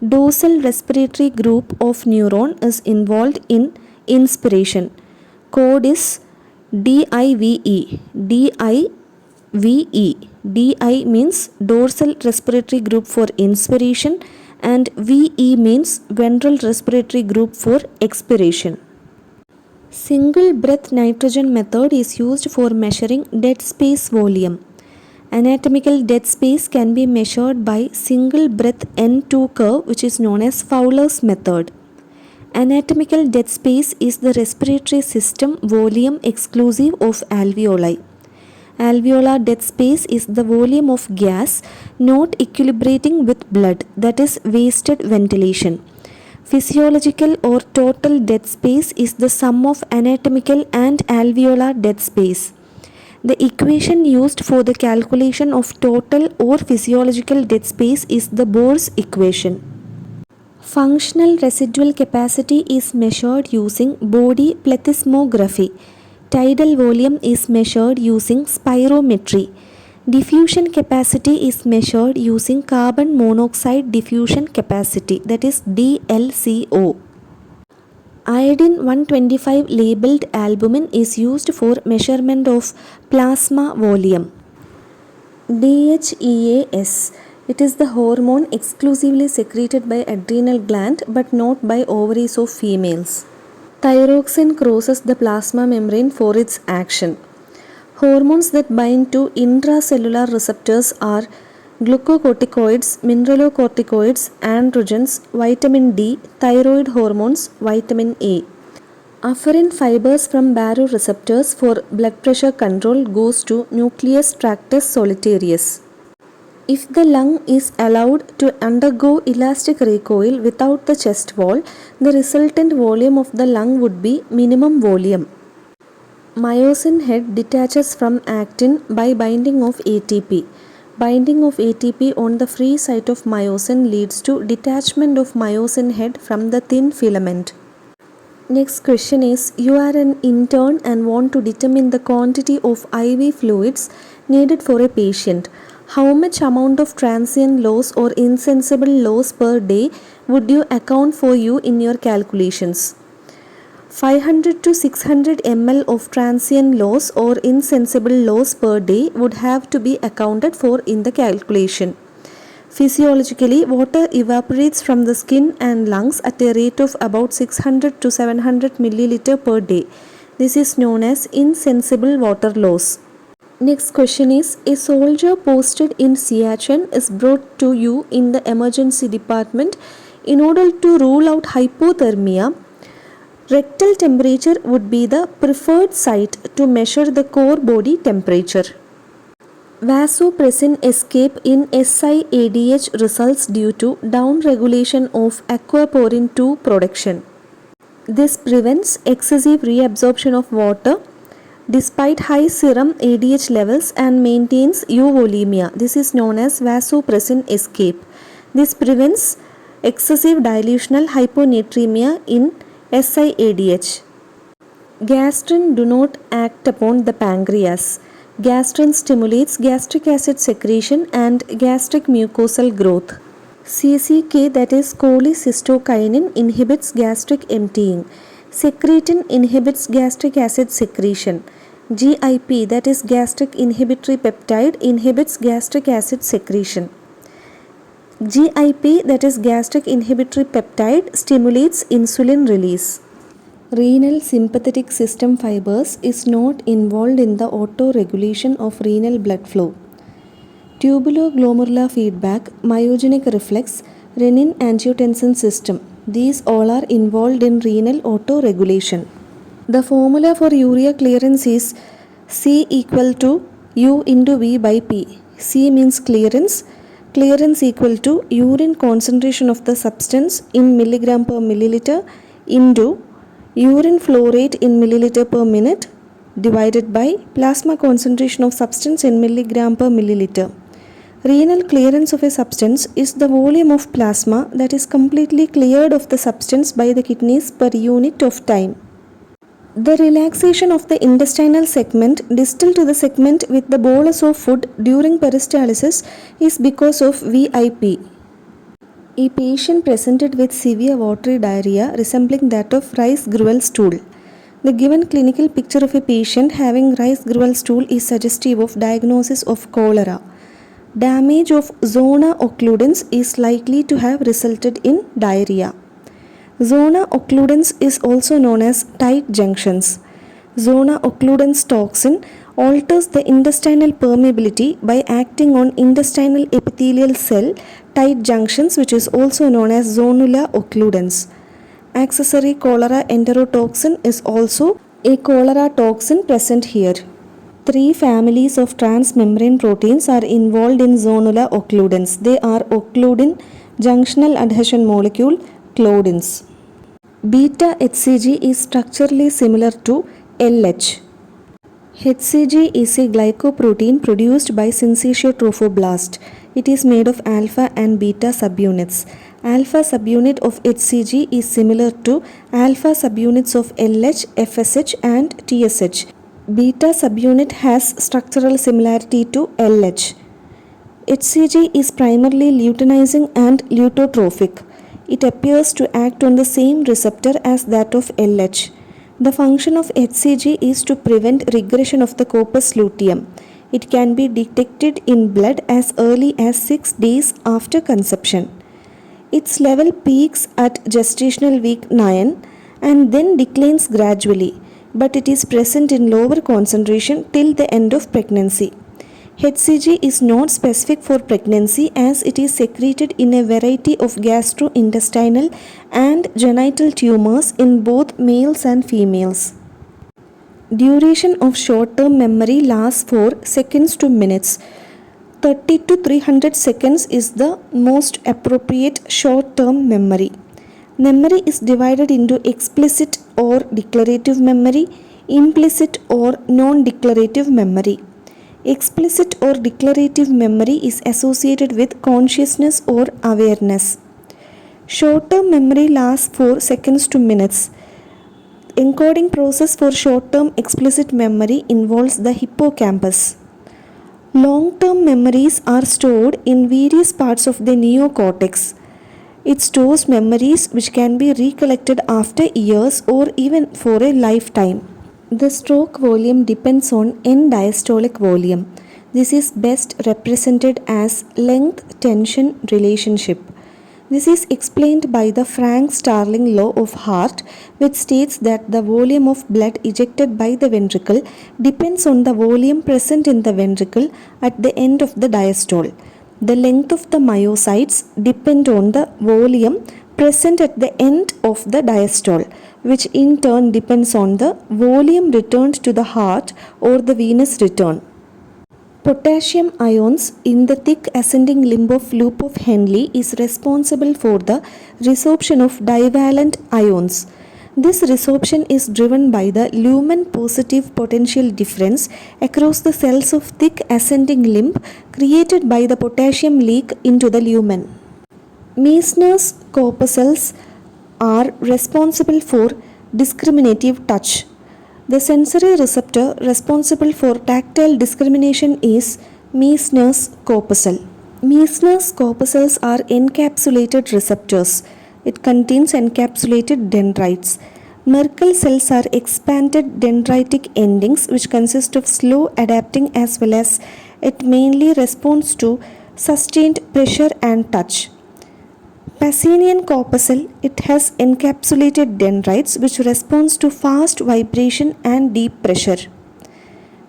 Dorsal respiratory group of neuron is involved in inspiration. Code is DIVE. DIVE. DI means dorsal respiratory group for inspiration and VE means ventral respiratory group for expiration. Single breath nitrogen method is used for measuring dead space volume. Anatomical dead space can be measured by single breath N2 curve, which is known as Fowler's method. Anatomical dead space is the respiratory system volume exclusive of alveoli. Alveolar dead space is the volume of gas not equilibrating with blood, that is wasted ventilation. Physiological or total dead space is the sum of anatomical and alveolar dead space. The equation used for the calculation of total or physiological dead space is the Bohr's equation. Functional residual capacity is measured using body plethysmography. Tidal volume is measured using spirometry. Diffusion capacity is measured using carbon monoxide diffusion capacity, that is DLCO. Iodine 125 labeled albumin is used for measurement of plasma volume. DHEAS. It is the hormone exclusively secreted by adrenal gland but not by ovaries of females. Thyroxine crosses the plasma membrane for its action. Hormones that bind to intracellular receptors are glucocorticoids, mineralocorticoids, androgens, vitamin D, thyroid hormones, vitamin A. Afferent fibers from baroreceptors for blood pressure control goes to nucleus tractus solitarius. If the lung is allowed to undergo elastic recoil without the chest wall, the resultant volume of the lung would be minimum volume. Myosin head detaches from actin by binding of ATP. Binding of ATP on the free site of myosin leads to detachment of myosin head from the thin filament. Next question is, you are an intern and want to determine the quantity of IV fluids needed for a patient. How much amount of transient loss or insensible loss per day would you account for you in your calculations? 500 to 600 ml of transient loss or insensible loss per day would have to be accounted for in the calculation. Physiologically, water evaporates from the skin and lungs at a rate of about 600 to 700 milliliter per day. This is known as insensible water loss. Next question is, a soldier posted in Siachen is brought to you in the emergency department. In order to rule out hypothermia, rectal temperature would be the preferred site to measure the core body temperature. Vasopressin escape in SIADH results due to downregulation of aquaporin 2 production. This prevents excessive reabsorption of water despite high serum ADH levels and maintains euvolemia. This is known as vasopressin escape. This prevents excessive dilutional hyponatremia in SIADH. Gastrin do not act upon the pancreas. Gastrin stimulates gastric acid secretion and gastric mucosal growth. CCK, that is cholecystokinin, inhibits gastric emptying. Secretin inhibits gastric acid secretion. GIP, that is gastric inhibitory peptide, inhibits gastric acid secretion. GIP, that is gastric inhibitory peptide, stimulates insulin release. Renal sympathetic system fibers is not involved in the auto-regulation of renal blood flow. Tubuloglomerular feedback, myogenic reflex, renin-angiotensin system. These all are involved in renal auto-regulation. The formula for urea clearance is C equal to U into V by P. C means clearance. Clearance equal to urine concentration of the substance in milligram per milliliter into urine flow rate in milliliter per minute divided by plasma concentration of substance in milligram per milliliter. Renal clearance of a substance is the volume of plasma that is completely cleared of the substance by the kidneys per unit of time. The relaxation of the intestinal segment distal to the segment with the bolus of food during peristalsis is because of VIP. A patient presented with severe watery diarrhea resembling that of rice gruel stool. The given clinical picture of a patient having rice gruel stool is suggestive of diagnosis of cholera. Damage of zona occludens is likely to have resulted in diarrhea. Zona occludens is also known as tight junctions. Zona occludens toxin alters the intestinal permeability by acting on intestinal epithelial cell tight junctions, which is also known as zonula occludens. Accessory cholera enterotoxin is also a cholera toxin present here. 3 families of transmembrane proteins are involved in zonula occludens. They are occludin, junctional adhesion molecule, claudins. Beta HCG is structurally similar to LH. HCG is a glycoprotein produced by syncytial trophoblast. It is made of alpha and beta subunits. Alpha subunit of HCG is similar to alpha subunits of LH, FSH and TSH. Beta subunit has structural similarity to LH. HCG is primarily luteinizing and lutotrophic. It appears to act on the same receptor as that of LH. The function of HCG is to prevent regression of the corpus luteum. It can be detected in blood as early as 6 days after conception. Its level peaks at gestational week 9 and then declines gradually, but it is present in lower concentration till the end of pregnancy. HCG is not specific for pregnancy as it is secreted in a variety of gastrointestinal and genital tumors in both males and females. Duration of short-term memory lasts for seconds to minutes. 30 to 300 seconds is the most appropriate short-term memory. Memory is divided into explicit or declarative memory, implicit or non-declarative memory. Explicit or declarative memory is associated with consciousness or awareness. Short-term memory lasts for seconds to minutes. Encoding process for short-term explicit memory involves the hippocampus. Long-term memories are stored in various parts of the neocortex. It stores memories which can be recollected after years or even for a lifetime. The stroke volume depends on end-diastolic volume. This is best represented as length-tension relationship. This is explained by the Frank-Starling law of heart, which states that the volume of blood ejected by the ventricle depends on the volume present in the ventricle at the end of the diastole. The length of the myocytes depend on the volume present at the end of the diastole, which in turn depends on the volume returned to the heart or the venous return. Potassium ions in the thick ascending limb of loop of Henle is responsible for the resorption of divalent ions. This resorption is driven by the lumen positive potential difference across the cells of thick ascending limb created by the potassium leak into the lumen. Meissner's corpuscles are responsible for discriminative touch. The sensory receptor responsible for tactile discrimination is Meissner's corpuscle. Meissner's corpuscles are encapsulated receptors. It contains encapsulated dendrites. Merkel cells are expanded dendritic endings which consist of slow adapting as well as it mainly responds to sustained pressure and touch. Pacinian corpuscle, it has encapsulated dendrites which responds to fast vibration and deep pressure.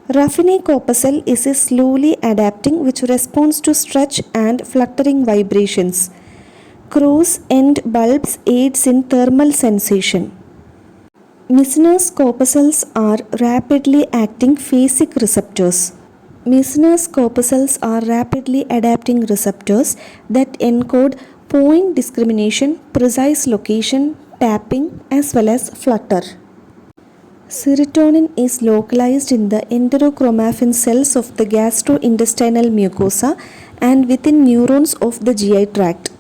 Ruffini corpuscle is a slowly adapting which responds to stretch and fluttering vibrations. Cross end bulbs aids in thermal sensation. Meissner's corpuscles are rapidly acting phasic receptors. Meissner's corpuscles are rapidly adapting receptors that encode point discrimination, precise location, tapping, as well as flutter. Serotonin is localized in the enterochromaffin cells of the gastrointestinal mucosa and within neurons of the GI tract.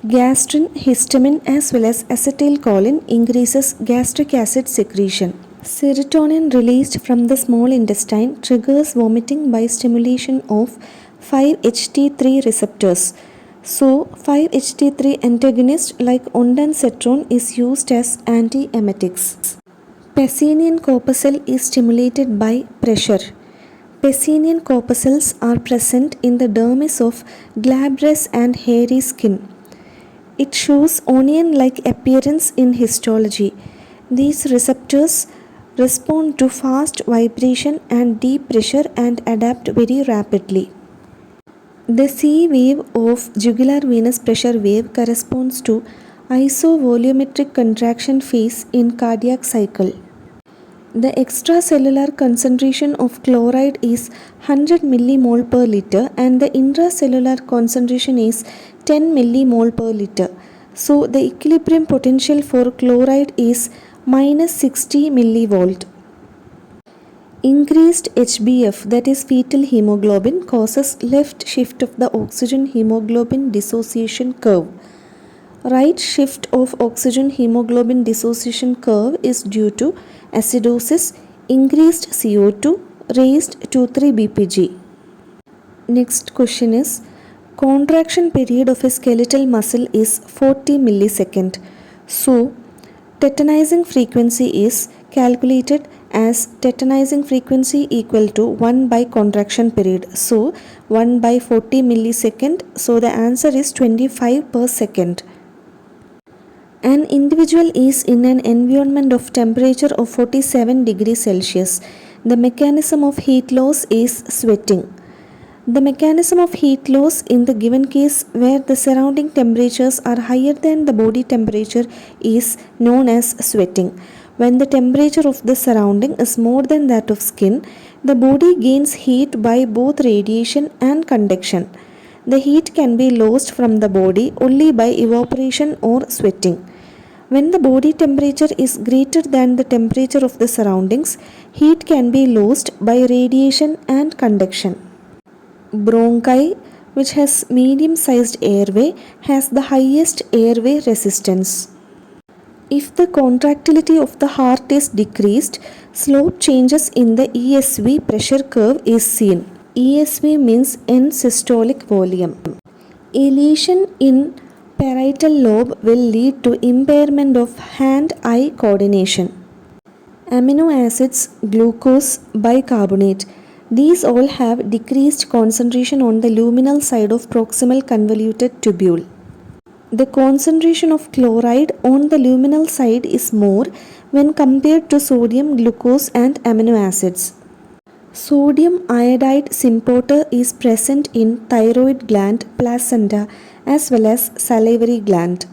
Gastrin, histamine, as well as acetylcholine increases gastric acid secretion. Serotonin released from the small intestine triggers vomiting by stimulation of 5-HT3 receptors. So, 5-HT3 antagonist like ondansetron is used as antiemetics. Pacinian corpuscle is stimulated by pressure. Pacinian corpuscles are present in the dermis of glabrous and hairy skin. It shows onion-like appearance in histology. These receptors respond to fast vibration and deep pressure and adapt very rapidly. The C wave of jugular venous pressure wave corresponds to isovolumetric contraction phase in cardiac cycle. The extracellular concentration of chloride is 100 millimole per liter and the intracellular concentration is 10 millimole per liter. So the equilibrium potential for chloride is minus 60 millivolt. Increased HbF, that is fetal hemoglobin, causes left shift of the oxygen hemoglobin dissociation curve. Right shift of oxygen hemoglobin dissociation curve is due to acidosis, increased CO2, raised 2,3 bpg. Next question is, contraction period of a skeletal muscle is 40 millisecond. So, tetanizing frequency is calculated as tetanizing frequency equal to 1 by contraction period. So, 1 by 40 millisecond. So, the answer is 25 per second. An individual is in an environment of temperature of 47 degrees Celsius. The mechanism of heat loss is sweating. The mechanism of heat loss in the given case where the surrounding temperatures are higher than the body temperature is known as sweating. When the temperature of the surrounding is more than that of skin, the body gains heat by both radiation and conduction. The heat can be lost from the body only by evaporation or sweating. When the body temperature is greater than the temperature of the surroundings, heat can be lost by radiation and conduction. Bronchi, which has medium-sized airway, has the highest airway resistance. If the contractility of the heart is decreased, slope changes in the ESV pressure curve is seen. ESV means end systolic volume. A lesion in parietal lobe will lead to impairment of hand-eye coordination. Amino acids, glucose, bicarbonate, these all have decreased concentration on the luminal side of proximal convoluted tubule. The concentration of chloride on the luminal side is more when compared to sodium, glucose and amino acids. Sodium iodide symporter is present in thyroid gland, placenta as well as salivary gland.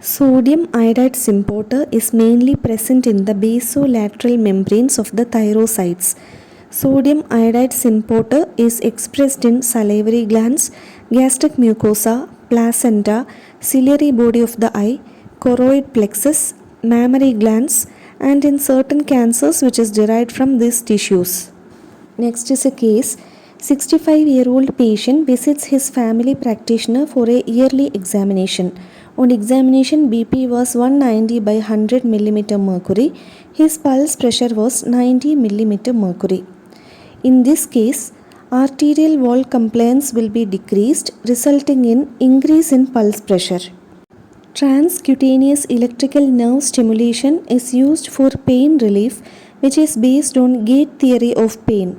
Sodium iodide symporter is mainly present in the basolateral membranes of the thyrocytes. Sodium iodide symporter is expressed in salivary glands, gastric mucosa, placenta, ciliary body of the eye, choroid plexus, mammary glands, and in certain cancers which is derived from these tissues. Next is a case. 65-year-old patient visits his family practitioner for a yearly examination. On examination, BP was 190 by 100 mm mercury. His pulse pressure was 90 mm mercury. In this case, arterial wall compliance will be decreased, resulting in increase in pulse pressure. Transcutaneous electrical nerve stimulation is used for pain relief, which is based on gate theory of pain.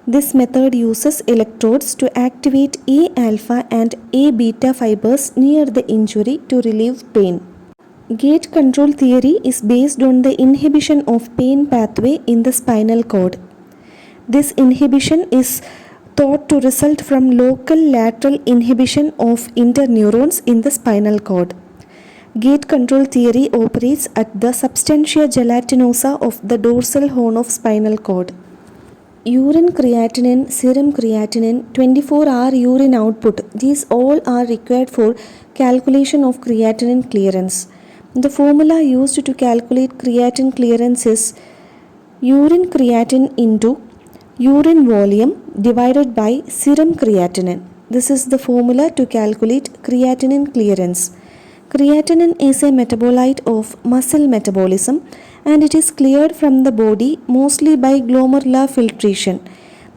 This method uses electrodes to activate A-alpha and A-beta fibers near the injury to relieve pain. Gate control theory is based on the inhibition of pain pathway in the spinal cord. This inhibition is thought to result from local lateral inhibition of interneurons in the spinal cord. Gate control theory operates at the substantia gelatinosa of the dorsal horn of spinal cord. Urine creatinine, serum creatinine, 24-hour urine output, these all are required for calculation of creatinine clearance. The formula used to calculate creatinine clearance is urine creatinine into urine volume divided by serum creatinine. This is the formula to calculate creatinine clearance. Creatinine is a metabolite of muscle metabolism and it is cleared from the body mostly by glomerular filtration.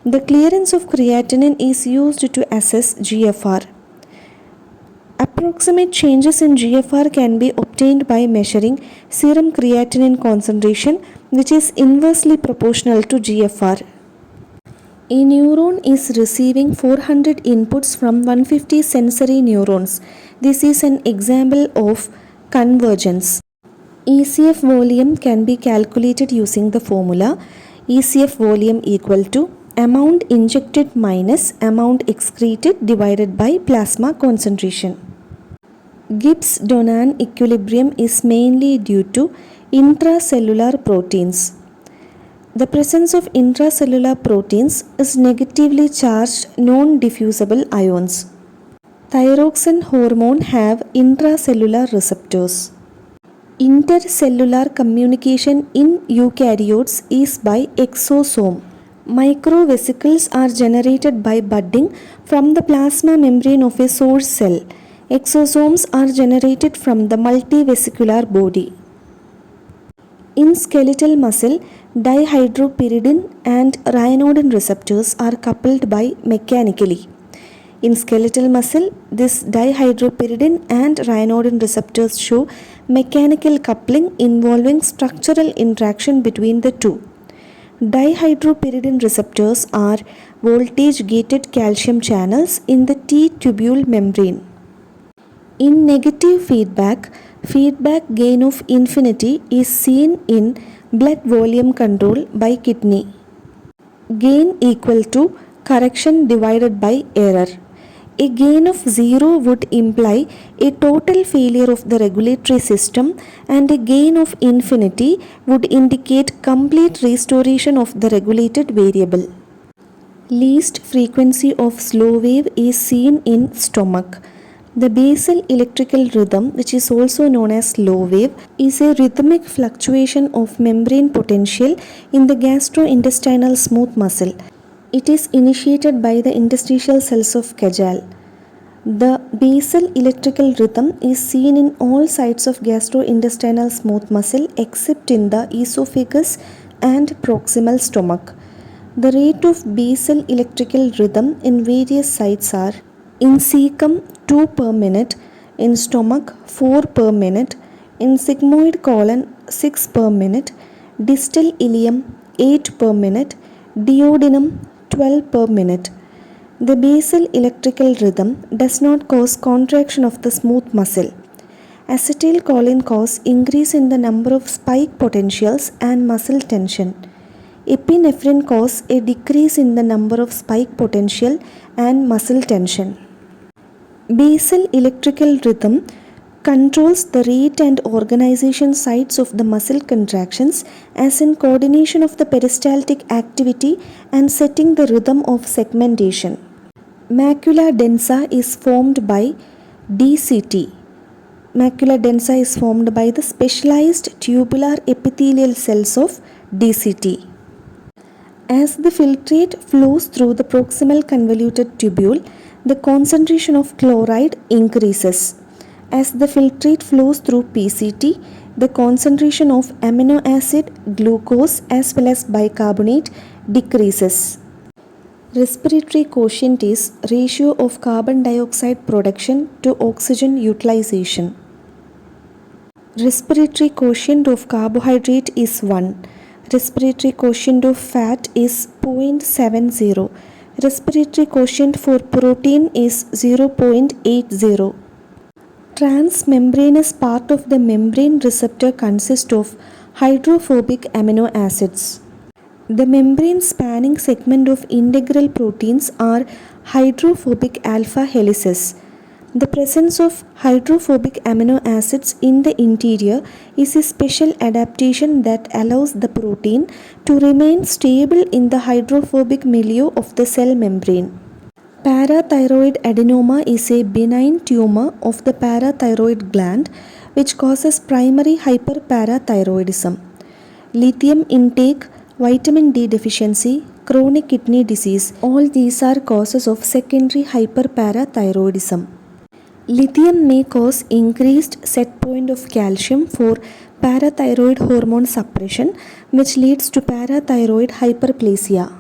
The clearance of creatinine is used to assess GFR. Approximate changes in GFR can be obtained by measuring serum creatinine concentration, which is inversely proportional to GFR. A neuron is receiving 400 inputs from 150 sensory neurons. This is an example of convergence. ECF volume can be calculated using the formula ECF volume equal to amount injected minus amount excreted divided by plasma concentration. Gibbs-Donan equilibrium is mainly due to intracellular proteins. The presence of intracellular proteins is negatively charged non-diffusible ions. Thyroxine hormone have intracellular receptors. Intercellular communication in eukaryotes is by exosome. Microvesicles are generated by budding from the plasma membrane of a source cell. Exosomes are generated from the multivesicular body. In skeletal muscle, dihydropyridine and ryanodine receptors are coupled by mechanically. In skeletal muscle, this dihydropyridine and ryanodine receptors show mechanical coupling involving structural interaction between the two. Dihydropyridine receptors are voltage-gated calcium channels in the T-tubule membrane. In negative feedback, feedback gain of infinity is seen in blood volume control by kidney. Gain equal to correction divided by error. A gain of 0 would imply a total failure of the regulatory system, and a gain of infinity would indicate complete restoration of the regulated variable. Least frequency of slow wave is seen in stomach. The basal electrical rhythm, which is also known as slow wave, is a rhythmic fluctuation of membrane potential in the gastrointestinal smooth muscle. It is initiated by the interstitial cells of Kajal. The basal electrical rhythm is seen in all sides of gastrointestinal smooth muscle except in the esophagus and proximal stomach. The rate of basal electrical rhythm in various sites are: in cecum 2 per minute, in stomach 4 per minute, in sigmoid colon 6 per minute, distal ileum 8 per minute, duodenum 12 per minute. The basal electrical rhythm does not cause contraction of the smooth muscle. Acetylcholine cause increase in the number of spike potentials and muscle tension. Epinephrine cause a decrease in the number of spike potential and muscle tension. Basal electrical rhythm controls the rate and organization sites of the muscle contractions, as in coordination of the peristaltic activity and setting the rhythm of segmentation. Macula densa is formed by DCT. Macula densa is formed by the specialized tubular epithelial cells of DCT. As the filtrate flows through the proximal convoluted tubule, the concentration of chloride increases. As the filtrate flows through PCT, the concentration of amino acid, glucose as well as bicarbonate decreases. Respiratory quotient is ratio of carbon dioxide production to oxygen utilization. Respiratory quotient of carbohydrate is 1. Respiratory quotient of fat is 0.70. Respiratory quotient for protein is 0.80. Transmembranous part of the membrane receptor consists of hydrophobic amino acids. The membrane spanning segment of integral proteins are hydrophobic alpha helices. The presence of hydrophobic amino acids in the interior is a special adaptation that allows the protein to remain stable in the hydrophobic milieu of the cell membrane. Parathyroid adenoma is a benign tumor of the parathyroid gland which causes primary hyperparathyroidism. Lithium intake, vitamin D deficiency, chronic kidney disease, all these are causes of secondary hyperparathyroidism. Lithium may cause increased set point of calcium for parathyroid hormone suppression, which leads to parathyroid hyperplasia.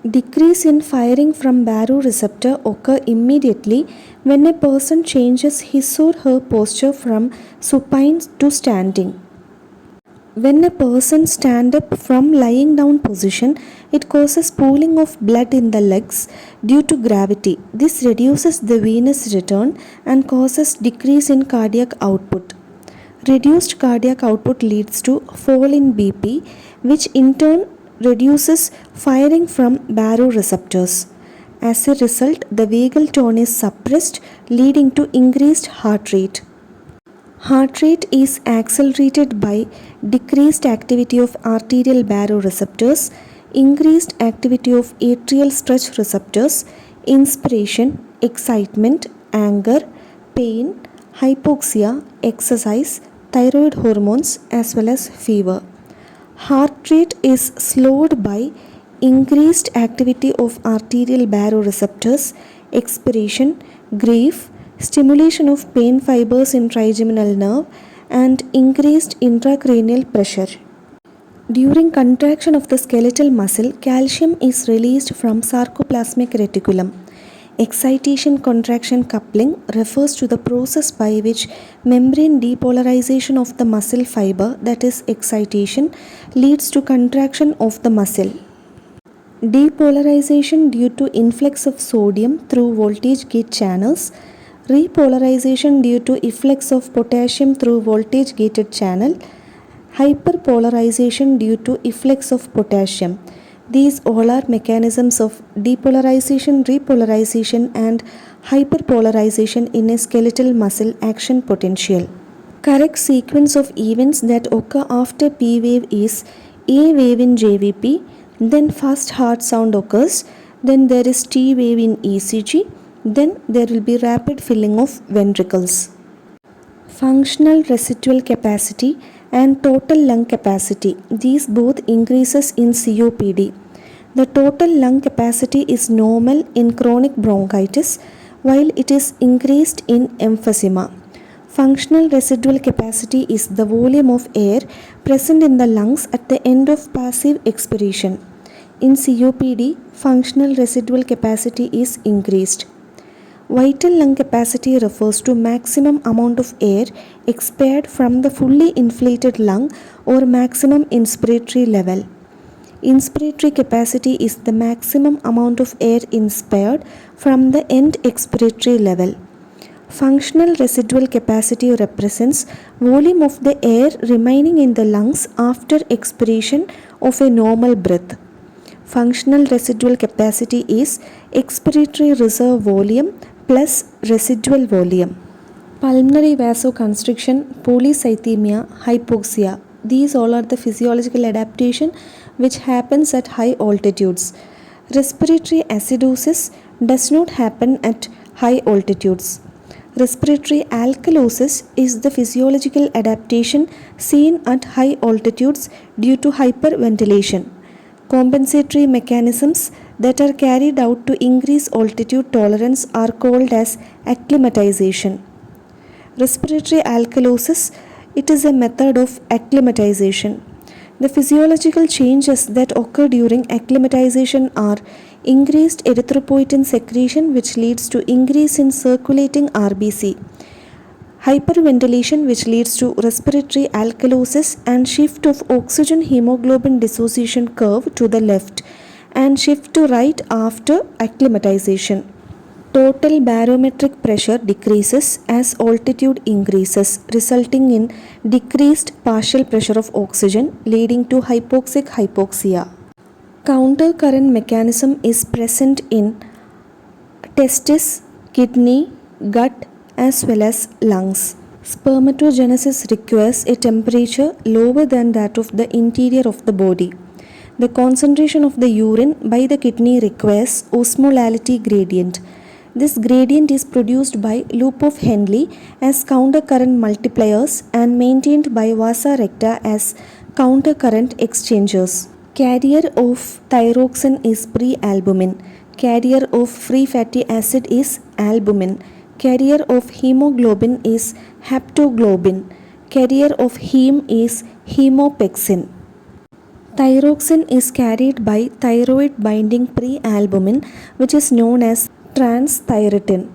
Decrease in firing from baroreceptor occur immediately when a person changes his or her posture from supine to standing. When a person stands up from lying down position, it causes pooling of blood in the legs due to gravity. This reduces the venous return and causes decrease in cardiac output. Reduced cardiac output leads to fall in BP, which in turn reduces firing from baroreceptors. As a result, the vagal tone is suppressed, leading to increased heart rate. Heart rate is accelerated by decreased activity of arterial baroreceptors, increased activity of atrial stretch receptors, inspiration, excitement, anger, pain, hypoxia, exercise, thyroid hormones as well as fever. Heart rate is slowed by increased activity of arterial baroreceptors, expiration, grief, stimulation of pain fibers in trigeminal nerve, and increased intracranial pressure. During contraction of the skeletal muscle, calcium is released from sarcoplasmic reticulum. Excitation contraction coupling refers to the process by which membrane depolarization of the muscle fiber, that is excitation, leads to contraction of the muscle. Depolarization due to influx of sodium through voltage gate channels, repolarization due to efflux of potassium through voltage gated channel, hyperpolarization due to efflux of potassium. These all are mechanisms of depolarization, repolarization and hyperpolarization in a skeletal muscle action potential. Correct sequence of events that occur after P wave is A wave in JVP, then first heart sound occurs, then there is T wave in ECG, then there will be rapid filling of ventricles. Functional residual capacity and total lung capacity, these both increases in COPD. The total lung capacity is normal in chronic bronchitis while it is increased in emphysema. Functional residual capacity is the volume of air present in the lungs at the end of passive expiration. In COPD, functional residual capacity is increased. Vital lung capacity refers to maximum amount of air expired from the fully inflated lung or maximum inspiratory level. Inspiratory capacity is the maximum amount of air inspired from the end expiratory level. Functional residual capacity represents volume of the air remaining in the lungs after expiration of a normal breath. Functional residual capacity is expiratory reserve volume plus residual volume. Pulmonary vasoconstriction, polycythemia, hypoxia. These all are the physiological adaptation which happens at high altitudes. Respiratory acidosis does not happen at high altitudes. Respiratory alkalosis is the physiological adaptation seen at high altitudes due to hyperventilation. Compensatory mechanisms that are carried out to increase altitude tolerance are called as acclimatization. Respiratory alkalosis, it is a method of acclimatization. The physiological changes that occur during acclimatization are increased erythropoietin secretion which leads to increase in circulating RBC, hyperventilation which leads to respiratory alkalosis and shift of oxygen hemoglobin dissociation curve to the left and shift to right after acclimatization. Total barometric pressure decreases as altitude increases, resulting in decreased partial pressure of oxygen leading to hypoxic hypoxia. Counter current mechanism is present in testis, kidney, gut as well as lungs. Spermatogenesis requires a temperature lower than that of the interior of the body. The concentration of the urine by the kidney requires osmolality gradient. This gradient is produced by loop of Henle as countercurrent multipliers and maintained by vasa recta as countercurrent exchangers. Carrier of thyroxine is prealbumin. Carrier of free fatty acid is albumin. Carrier of hemoglobin is haptoglobin. Carrier of heme is hemopexin. Thyroxine is carried by thyroid binding prealbumin, which is known as transthyretin.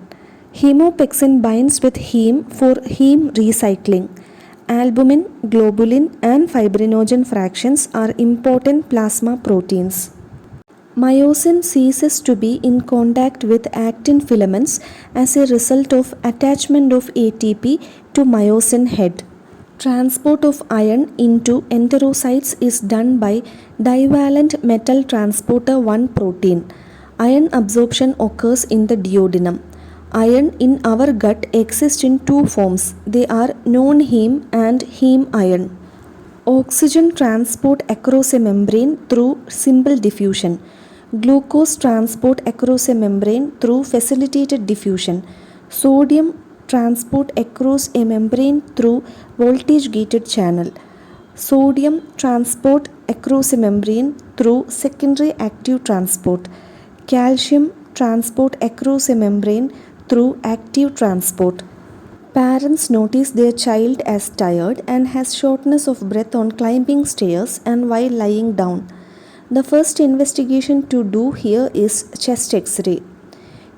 Hemopexin binds with heme for heme recycling. Albumin, globulin, and fibrinogen fractions are important plasma proteins. Myosin ceases to be in contact with actin filaments as a result of attachment of ATP to myosin head. Transport of iron into enterocytes is done by divalent metal transporter 1 protein. Iron absorption occurs in the duodenum. Iron in our gut exists in two forms. They are non-heme and heme iron. Oxygen transport across a membrane through simple diffusion. Glucose transport across a membrane through facilitated diffusion. Sodium transport across a membrane through voltage gated channel. Sodium transport across a membrane through secondary active transport. Calcium transport across a membrane through active transport. Parents notice their child as tired and has shortness of breath on climbing stairs and while lying down. The first investigation to do here is chest X-ray.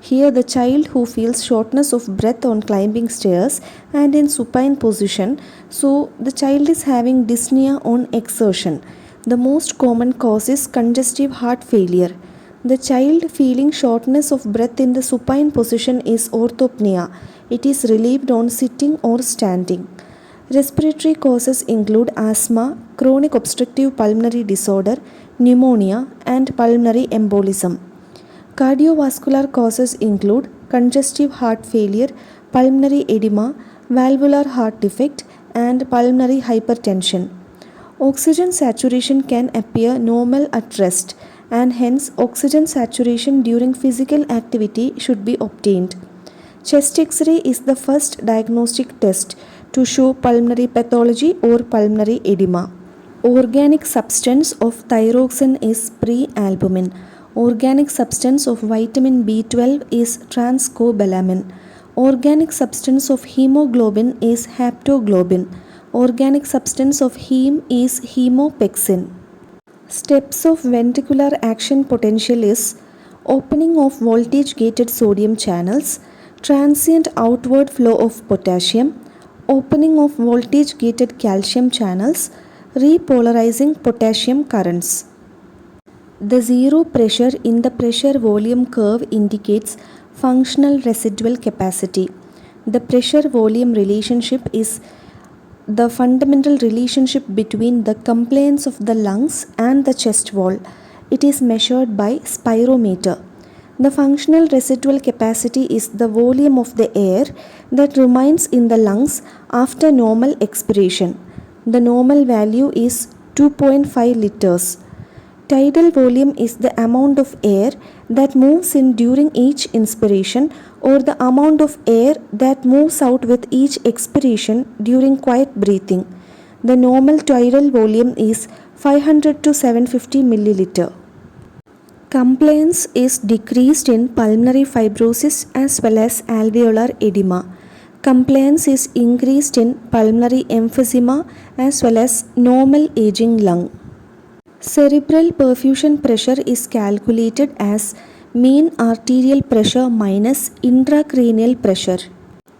Here the child who feels shortness of breath on climbing stairs and in supine position, so the child is having dyspnea on exertion. The most common cause is congestive heart failure. The child feeling shortness of breath in the supine position is orthopnea. It is relieved on sitting or standing. Respiratory causes include asthma, chronic obstructive pulmonary disorder, pneumonia, and pulmonary embolism. Cardiovascular causes include congestive heart failure, pulmonary edema, valvular heart defect, and pulmonary hypertension. Oxygen saturation can appear normal at rest, and hence oxygen saturation during physical activity should be obtained. Chest X-ray is the first diagnostic test to show pulmonary pathology or pulmonary edema. Organic substance of thyroxine is prealbumin. Organic substance of vitamin B12 is transcobalamin. Organic substance of hemoglobin is haptoglobin. Organic substance of heme is hemopexin. Steps of ventricular action potential is opening of voltage gated sodium channels, transient outward flow of potassium, opening of voltage gated calcium channels, repolarizing potassium currents. The zero pressure in the pressure volume curve indicates functional residual capacity. The pressure volume relationship is the fundamental relationship between the compliance of the lungs and the chest wall. It is measured by spirometer. The functional residual capacity is the volume of the air that remains in the lungs after normal expiration. The normal value is 2.5 liters. Tidal volume is the amount of air that moves in during each inspiration or the amount of air that moves out with each expiration during quiet breathing. The normal tidal volume is 500 to 750 milliliter. Compliance is decreased in pulmonary fibrosis as well as alveolar edema. Compliance is increased in pulmonary emphysema as well as normal aging lung. Cerebral perfusion pressure is calculated as mean arterial pressure minus intracranial pressure.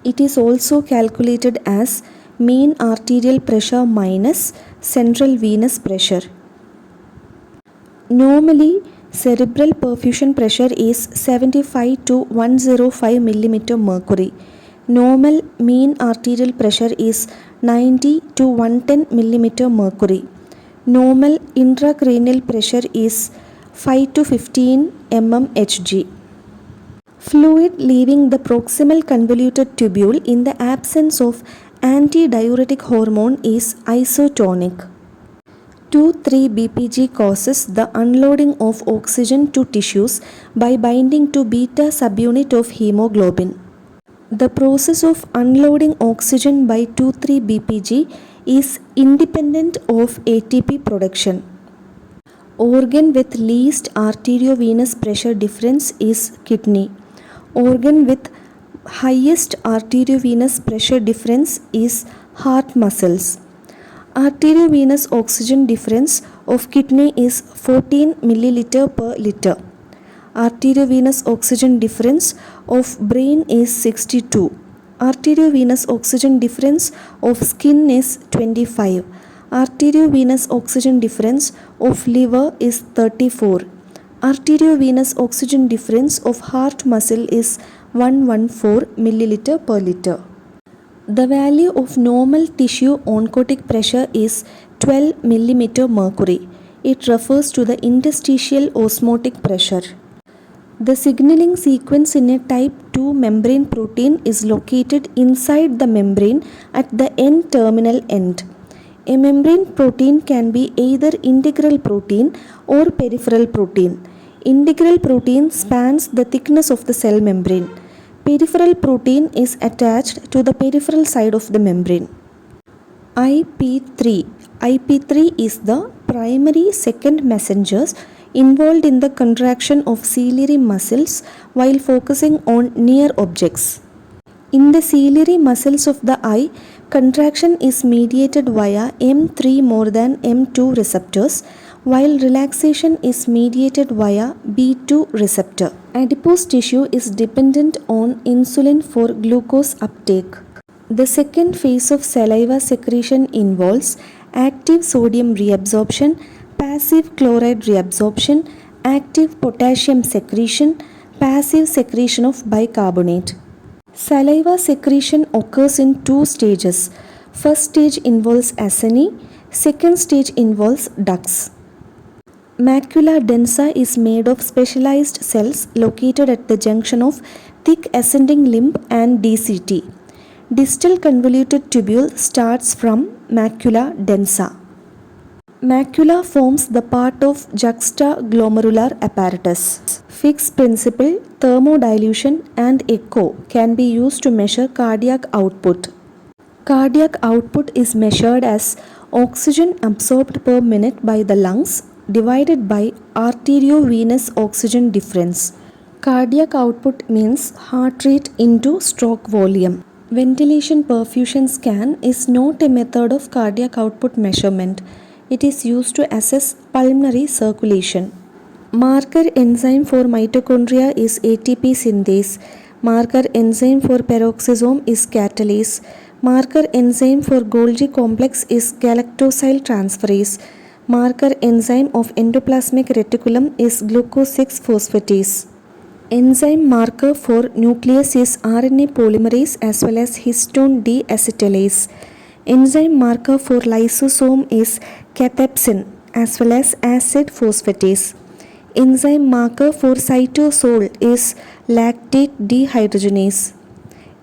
It is also calculated as mean arterial pressure minus central venous pressure. Normally, cerebral perfusion pressure is 75 to 105 mm mercury. Normal mean arterial pressure is 90 to 110 mm mercury. Normal intracranial pressure is 5 to 15 mmHg. Fluid leaving the proximal convoluted tubule in the absence of antidiuretic hormone is isotonic. 2,3-BPG causes the unloading of oxygen to tissues by binding to beta subunit of hemoglobin. The process of unloading oxygen by 2,3-BPG is independent of ATP production. Organ with least arteriovenous pressure difference is kidney. Organ with highest arteriovenous pressure difference is heart muscles. Arteriovenous oxygen difference of kidney is 14 milliliter per liter. Arteriovenous oxygen difference of brain is 62. Arteriovenous oxygen difference of skin is 25. Arteriovenous oxygen difference of liver is 34. Arteriovenous oxygen difference of heart muscle is 114 milliliter per liter. The value of normal tissue oncotic pressure is 12 millimeter mercury. It refers to the interstitial osmotic pressure. The signaling sequence in a type 2 membrane protein is located inside the membrane at the N-terminal end. A membrane protein can be either integral protein or peripheral protein. Integral protein spans the thickness of the cell membrane. Peripheral protein is attached to the peripheral side of the membrane. IP3. IP3 is the primary second messengers involved in the contraction of ciliary muscles while focusing on near objects. In the ciliary muscles of the eye, contraction is mediated via M3 more than M2 receptors, while relaxation is mediated via B2 receptor. Adipose tissue is dependent on insulin for glucose uptake. The second phase of saliva secretion involves active sodium reabsorption, passive chloride reabsorption, active potassium secretion, passive secretion of bicarbonate. Saliva secretion occurs in two stages. First stage involves acini, second stage involves ducts. Macula densa is made of specialized cells located at the junction of thick ascending limb and DCT. Distal convoluted tubule starts from macula densa. Macula forms the part of juxtaglomerular apparatus. Fick's principle, thermodilution and echo can be used to measure cardiac output. Cardiac output is measured as oxygen absorbed per minute by the lungs divided by arteriovenous oxygen difference. Cardiac output means heart rate into stroke volume. Ventilation perfusion scan is not a method of cardiac output measurement. It is used to assess pulmonary circulation. Marker enzyme for mitochondria is ATP synthase. Marker enzyme for peroxisome is catalase. Marker enzyme for Golgi complex is galactosyl transferase. Marker enzyme of endoplasmic reticulum is glucose 6-phosphatase. Enzyme marker for nucleus is RNA polymerase as well as histone deacetylase. Enzyme marker for lysosome is cathepsin as well as acid phosphatase. Enzyme marker for cytosol is lactate dehydrogenase.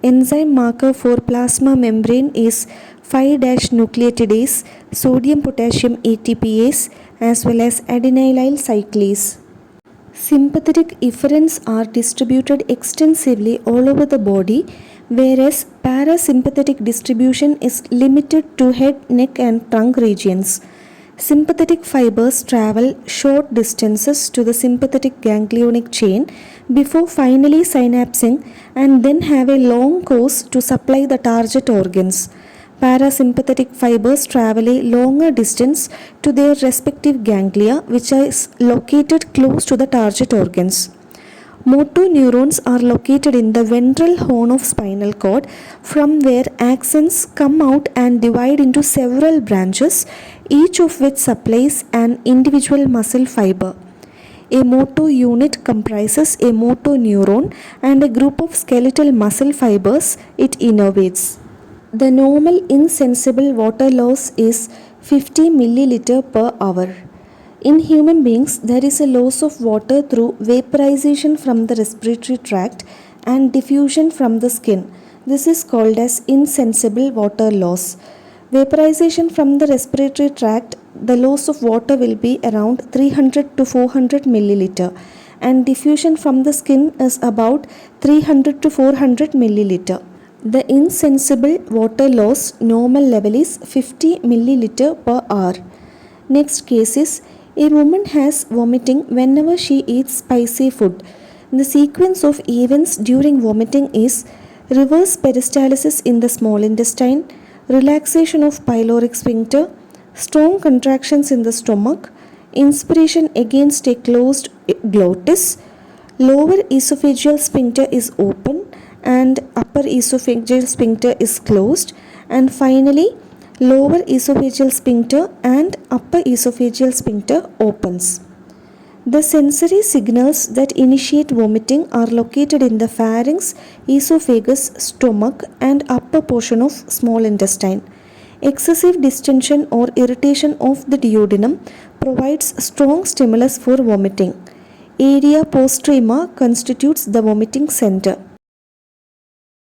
Enzyme marker for plasma membrane is 5-nucleotidase, sodium potassium ATPase as well as adenylyl cyclase. Sympathetic efferents are distributed extensively all over the body, whereas parasympathetic distribution is limited to head, neck and trunk regions. Sympathetic fibers travel short distances to the sympathetic ganglionic chain before finally synapsing and then have a long course to supply the target organs. Parasympathetic fibers travel a longer distance to their respective ganglia, which is located close to the target organs. Motoneurons are located in the ventral horn of spinal cord, from where axons come out and divide into several branches, each of which supplies an individual muscle fiber. A motor unit comprises a motoneuron and a group of skeletal muscle fibers it innervates. The normal insensible water loss is 50 milliliter per hour. In human beings, there is a loss of water through vaporization from the respiratory tract and diffusion from the skin. This is called as insensible water loss. Vaporization from the respiratory tract, the loss of water will be around 300 to 400 milliliter, and diffusion from the skin is about 300 to 400 milliliter. The insensible water loss normal level is 50 milliliter per hour. Next case is a woman has vomiting whenever she eats spicy food. The sequence of events during vomiting is reverse peristalsis in the small intestine, relaxation of pyloric sphincter, strong contractions in the stomach, inspiration against a closed glottis, lower esophageal sphincter is open and upper esophageal sphincter is closed, and finally lower esophageal sphincter and upper esophageal sphincter opens. The sensory signals that initiate vomiting are located in the pharynx, esophagus, stomach, and upper portion of small intestine. Excessive distension or irritation of the duodenum provides strong stimulus for vomiting. Area postrema constitutes the vomiting center.